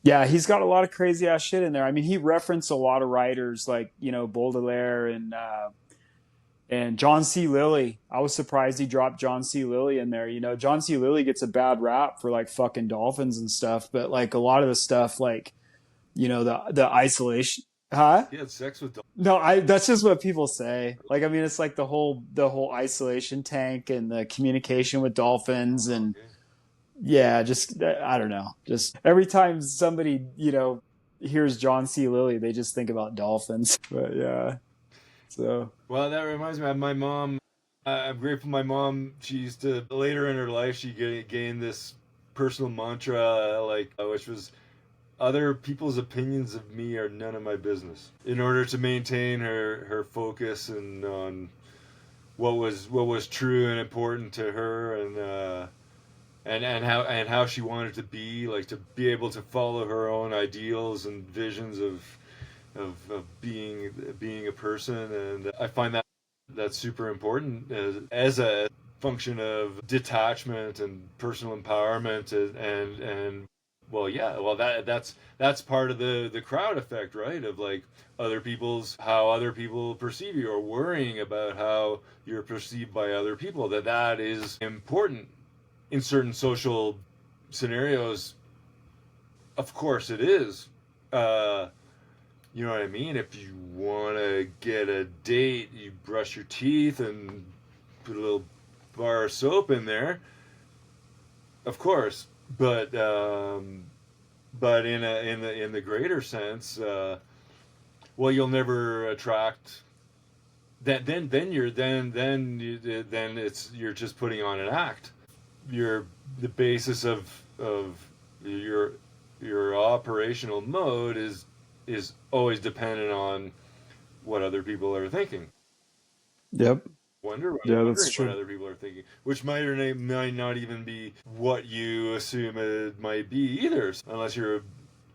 yeah, he's got a lot of crazy ass shit in there. I mean, he referenced a lot of writers like, you know, Baudelaire and John C. Lilly. I was surprised he dropped John C. Lilly in there. You know, John C. Lilly gets a bad rap for like fucking dolphins and stuff, but like a lot of the stuff, like the isolation. Huh? You had sex with dolphins? No, that's just what people say. Like, I mean, it's like the whole isolation tank and the communication with dolphins and Okay. yeah, just I don't know. Just every time somebody, hears John C. Lilly, they just think about dolphins. But yeah. So, Well, that reminds me of my mom. I'm grateful my mom, she used to, later in her life, she gained this personal mantra, which was, other people's opinions of me are none of my business. In order to maintain her focus and on what was true and important to her, and how she wanted to be, like to be able to follow her own ideals and visions of being a person. And I find that's super important as a function of detachment and personal empowerment. And well, yeah, well, that's part of the crowd effect, right? Of like how other people perceive you, or worrying about how you're perceived by other people. That is important in certain social scenarios. Of course it is. You know what I mean? If you want to get a date, you brush your teeth and put a little bar of soap in there, of course. But in the greater sense, well, you'll never attract that. You're just putting on an act. The basis of your operational mode is always dependent on what other people are thinking. yep. Yeah, that's Wondering what true. other people are thinking, which might not even be what you assume it might be either, unless you're a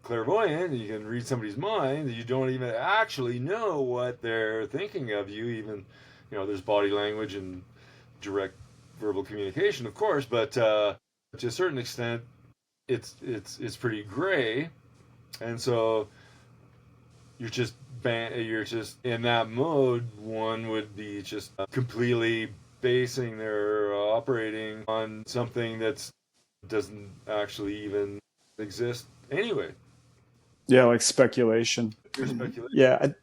clairvoyant and you can read somebody's mind. You don't even actually know what they're thinking of you. Even, there's body language and direct verbal communication, of course, but to a certain extent, it's pretty gray, and so you're just in that mode. One would be just completely basing their operating on something that doesn't actually even exist anyway. Yeah, like speculation. Pure speculation.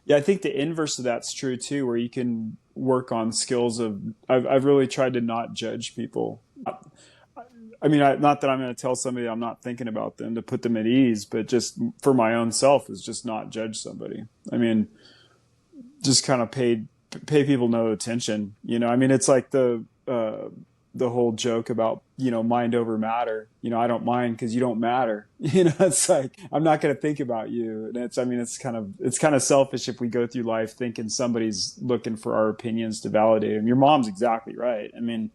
Yeah, I think the inverse of that's true too, where you can work on skills of. I've really tried to not judge people. I mean, not that I'm going to tell somebody I'm not thinking about them to put them at ease, but just for my own self is just not judge somebody. I mean, just kind of pay people no attention. I mean, it's like the whole joke about mind over matter. I don't mind because you don't matter. It's like I'm not going to think about you, and it's kind of selfish if we go through life thinking somebody's looking for our opinions to validate them. Your mom's exactly right. I mean,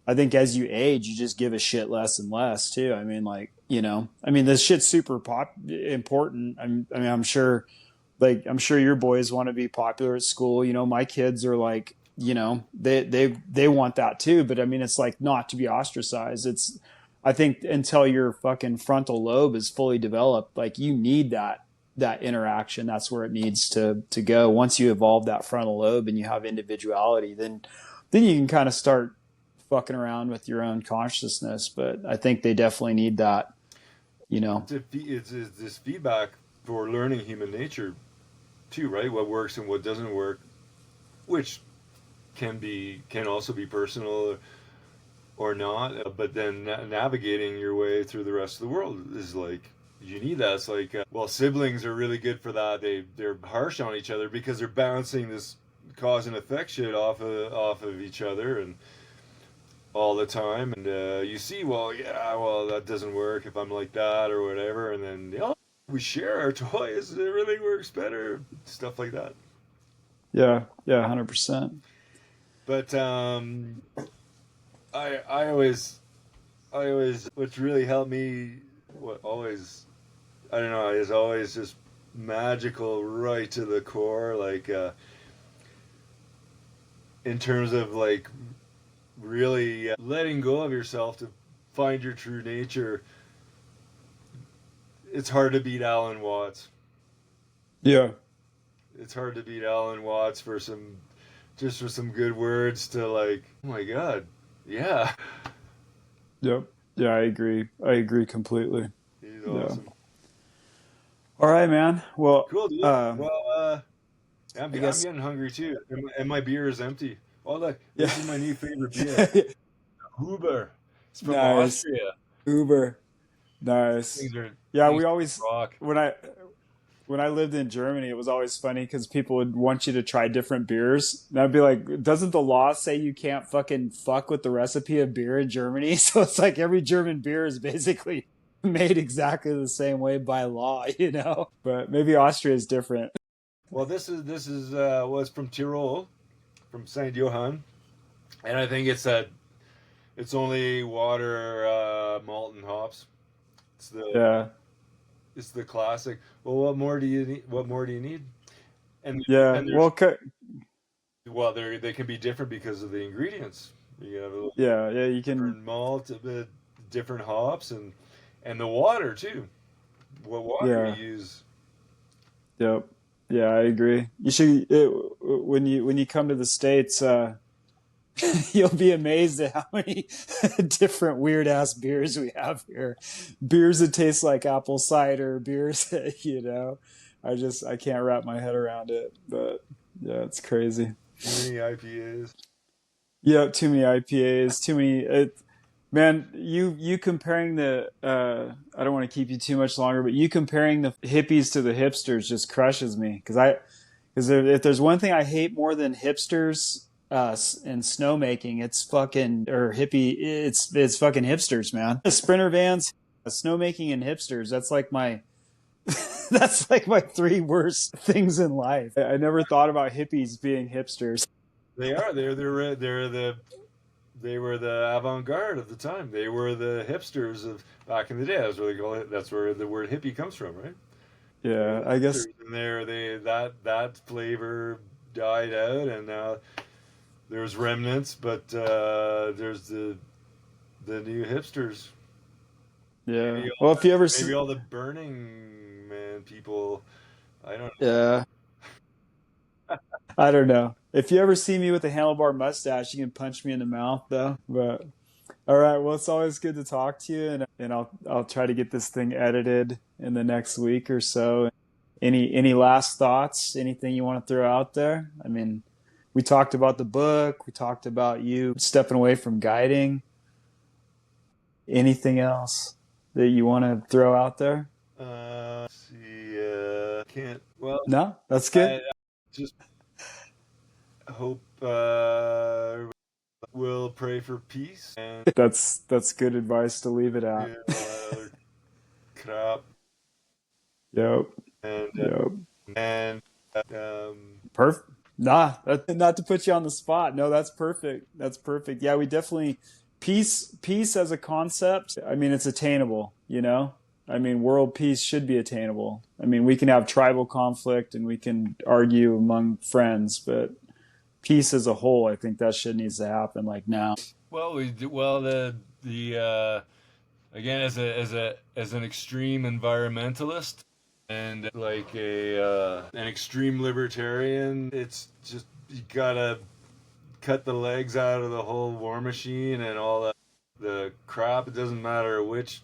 I think as you age, you just give a shit less and less too. I mean, like, I mean, this shit's super important. I'm sure, like, I'm sure your boys want to be popular at school. My kids are like, they want that too. But I mean, it's like not to be ostracized. I think until your fucking frontal lobe is fully developed, like you need that interaction. That's where it needs to go. Once you evolve that frontal lobe and you have individuality, then you can kind of start fucking around with your own consciousness. But I think they definitely need that, It's this feedback for learning human nature too, right? What works and what doesn't work, which can also be personal or not. But then navigating your way through the rest of the world is like, you need that. It's like, well, siblings are really good for that. They're harsh on each other because they're bouncing this cause and effect shit off of each other and all the time. And you see, well, yeah, well, that doesn't work if I'm like that or whatever. And then, we share our toys. It really works better. Stuff like that. yeah, yeah, 100%. But I always, what's really helped me, what always, I don't know, is always just magical right to the core. Like, in terms of like really letting go of yourself to find your true nature. It's hard to beat Alan Watts. Yeah. It's hard to beat Alan Watts for some good words to like, oh my God, yeah. Yep. Yeah, I agree. I agree completely. He's Yeah. awesome. All right, man. Well, Cool, dude. Well, I I'm guess getting hungry too, and my beer is empty. Oh look, yeah. this is my new favorite beer, Huber. It's from Nice. Austria. Uber. Nice. Things are Yeah, things we always rock. when I when I lived in Germany, it was always funny because people would want you to try different beers. And I'd be like, doesn't the law say you can't fucking fuck with the recipe of beer in Germany? So it's like every German beer is basically made exactly the same way by law, you know? But maybe Austria is different. Well, this is was from Tyrol, from Saint Johann, and I think it's only water, malt, and hops. It's the Yeah. it's the classic. Well, what more do you need? What more do you need? And Yeah. and there's Well, well, they can be different because of the ingredients. You have a little yeah, yeah, you can. different malt, a bit different hops, and the water too. What water you Yeah. use? Yep. Yeah, I agree. You should when you come to the States, you'll be amazed at how many different weird ass beers we have here. Beers that taste like apple cider, beers that, I can't wrap my head around it. But yeah, it's crazy. Too many IPAs. Yeah, too many IPAs, too many. Man, you comparing the I don't want to keep you too much longer, but you comparing the hippies to the hipsters just crushes me because if there's one thing I hate more than hipsters and snowmaking, it's fucking or hippie. It's fucking hipsters, man. Sprinter vans, snowmaking, and hipsters. That's like my that's like my three worst things in life. I never thought about hippies being hipsters. They are. They were the avant-garde of the time. They were the hipsters of back in the day. That's what they call it. That's where the word hippie comes from, right? They were Yeah, the I guess. hipsters, and they that flavor died out, and now there's remnants, but there's the new hipsters. Yeah. Well, if you ever Maybe see, all the Burning Man people. I don't yeah, I don't know. If you ever see me with a handlebar mustache, you can punch me in the mouth, though. But all right, well, it's always good to talk to you, and I'll try to get this thing edited in the next week or so. Any last thoughts? Anything you want to throw out there? I mean, we talked about the book. We talked about you stepping away from guiding. Anything else that you want to throw out there? know. See, can't. Well, No, that's I good. just hope we'll pray for peace and That's good advice to leave it you at. know, other crap Yep. and Yep. and um, Perfect. Nah, not to put you on the spot. No, that's perfect. That's perfect. Yeah, we definitely peace as a concept. I mean, it's attainable. I mean, world peace should be attainable. I mean, we can have tribal conflict and we can argue among friends, but peace as a whole, I think that shit needs to happen like now. well the again as an extreme environmentalist and like a an extreme libertarian, it's just you gotta cut the legs out of the whole war machine and all that the crap. It doesn't matter which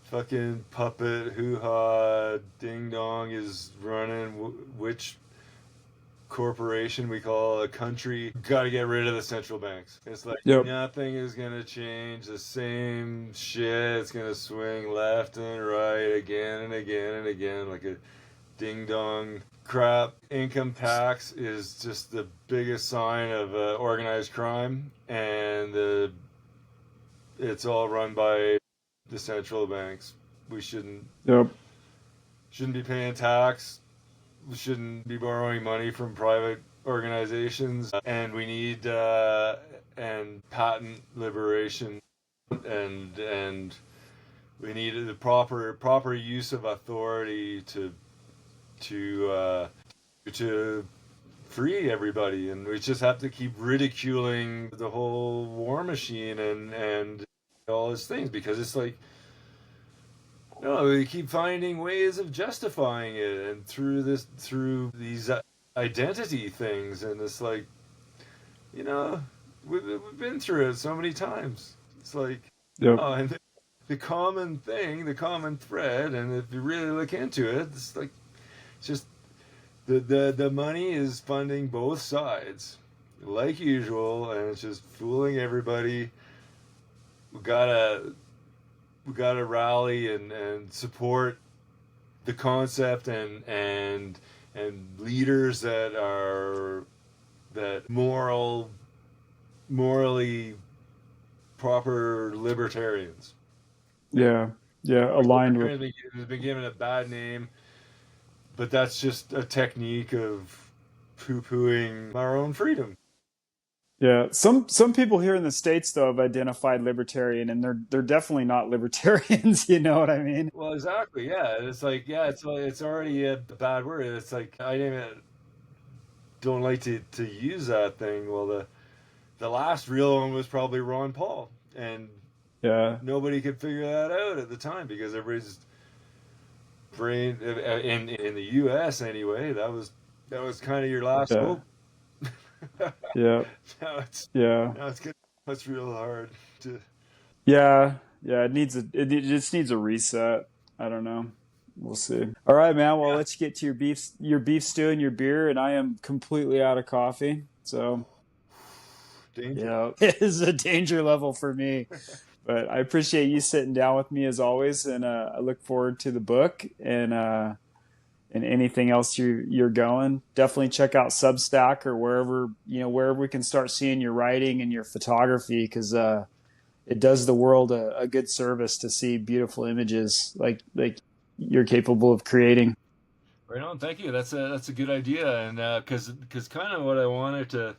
fucking puppet hoo ha ding dong is running which corporation we call a country. Got to get rid of the central banks. It's like Yep. nothing is gonna change. The same shit. It's gonna swing left and right again and again and again like a ding dong crap. Income tax is just the biggest sign of organized crime, and it's all run by the central banks. We Yep. shouldn't be paying tax. We shouldn't be borrowing money from private organizations, and we need and patent liberation, and we need the proper use of authority to to free everybody, and we just have to keep ridiculing the whole war machine and all these things because it's like no, we keep finding ways of justifying it, and through these identity things, and it's like, we've been through it so many times. It's like, Yep. oh, and the common thing, the common thread, and if you really look into it, it's like it's just the money is funding both sides, like usual, and it's just fooling everybody. We gotta we gotta rally and support the concept and leaders that are that morally proper libertarians. Yeah. Yeah. Aligned with. Libertarians has been given a bad name, but that's just a technique of poo-pooing our own freedom. Yeah. Some people here in the States though have identified libertarian, and they're definitely not libertarians. You know what I mean? Well, exactly. Yeah, it's like it's already a bad word. It's like don't like to use that thing. Well, the last real one was probably Ron Paul, and Yeah. nobody could figure that out at the time because everybody's brain in the U.S. anyway. That was kind of your last Yeah. hope. Yeah. now it's Yeah. now it's good. It's real hard to. Yeah. Yeah. It just needs a reset. I don't know. We'll see. All right, man. Well, I'll Yeah, let you get to your beef stew and your beer, and I am completely out of coffee. So danger. yeah, it is a danger level for me. But I appreciate you sitting down with me as always, and I look forward to the book and anything else you're going. Definitely check out Substack or wherever we can start seeing your writing and your photography, because it does the world a good service to see beautiful images like you're capable of creating. Right on. Thank you. That's a good idea, and because kind of what I wanted to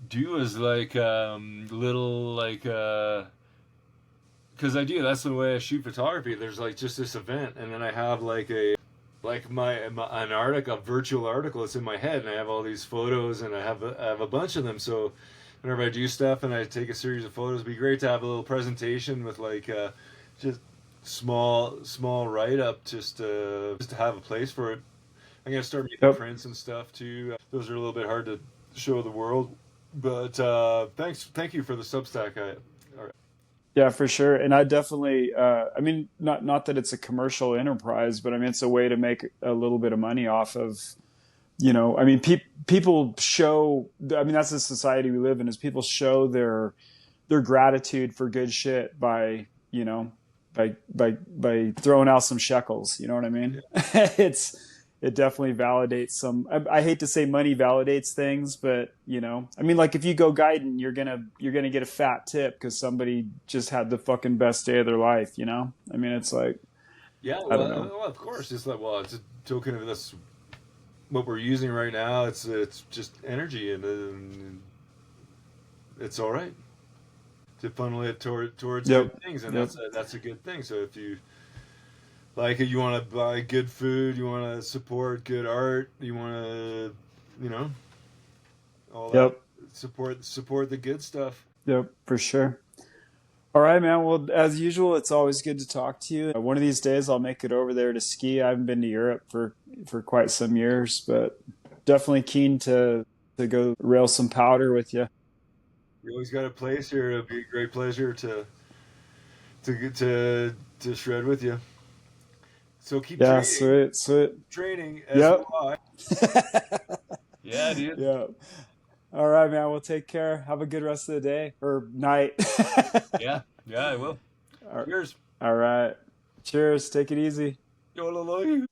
do is like little like because I do. That's the way I shoot photography. There's like just this event, and then I have like an article, a virtual article. It's in my head, and I have all these photos, and I have a bunch of them. So whenever I do stuff and I take a series of photos, it'd be great to have a little presentation with like just small write up, just to have a place for it. I'm gonna start making Yep. prints and stuff too. Those are a little bit hard to show the world, but thank you for the Substack. All right. Yeah, for sure. And I definitely, I mean, not that it's a commercial enterprise, but I mean, it's a way to make a little bit of money off of, I mean, people show, I mean, that's the society we live in, is people show their gratitude for good shit by, by throwing out some shekels. You know what I mean? It definitely validates some. I hate to say money validates things, but I mean, like if you go guiding, you're gonna get a fat tip because somebody just had the fucking best day of their life. I mean, it's like Yeah, I don't know. well, of course. It's like, well, it's a token of this what we're using right now. It's just energy, and it's all right to funnel it towards Yep. good things, and Yep. that's a good thing. So if you like it, you want to buy good food, you want to support good art, you want to, you know, all that. Yep. Support the good stuff. Yep. For sure. All right, man. Well, as usual, it's always good to talk to you. One of these days, I'll make it over there to ski. I haven't been to Europe for quite some years, but definitely keen to go rail some powder with you. You always got a place here. It'll be a great pleasure to shred with you. So keep Yeah, training, sweet, sweet. as Yep. will I. Yeah, dude. Yeah. All right, man. Well, take care. Have a good rest of the day or night. Yeah, yeah, I will. All Cheers. all right. Cheers. Take it easy. Yo,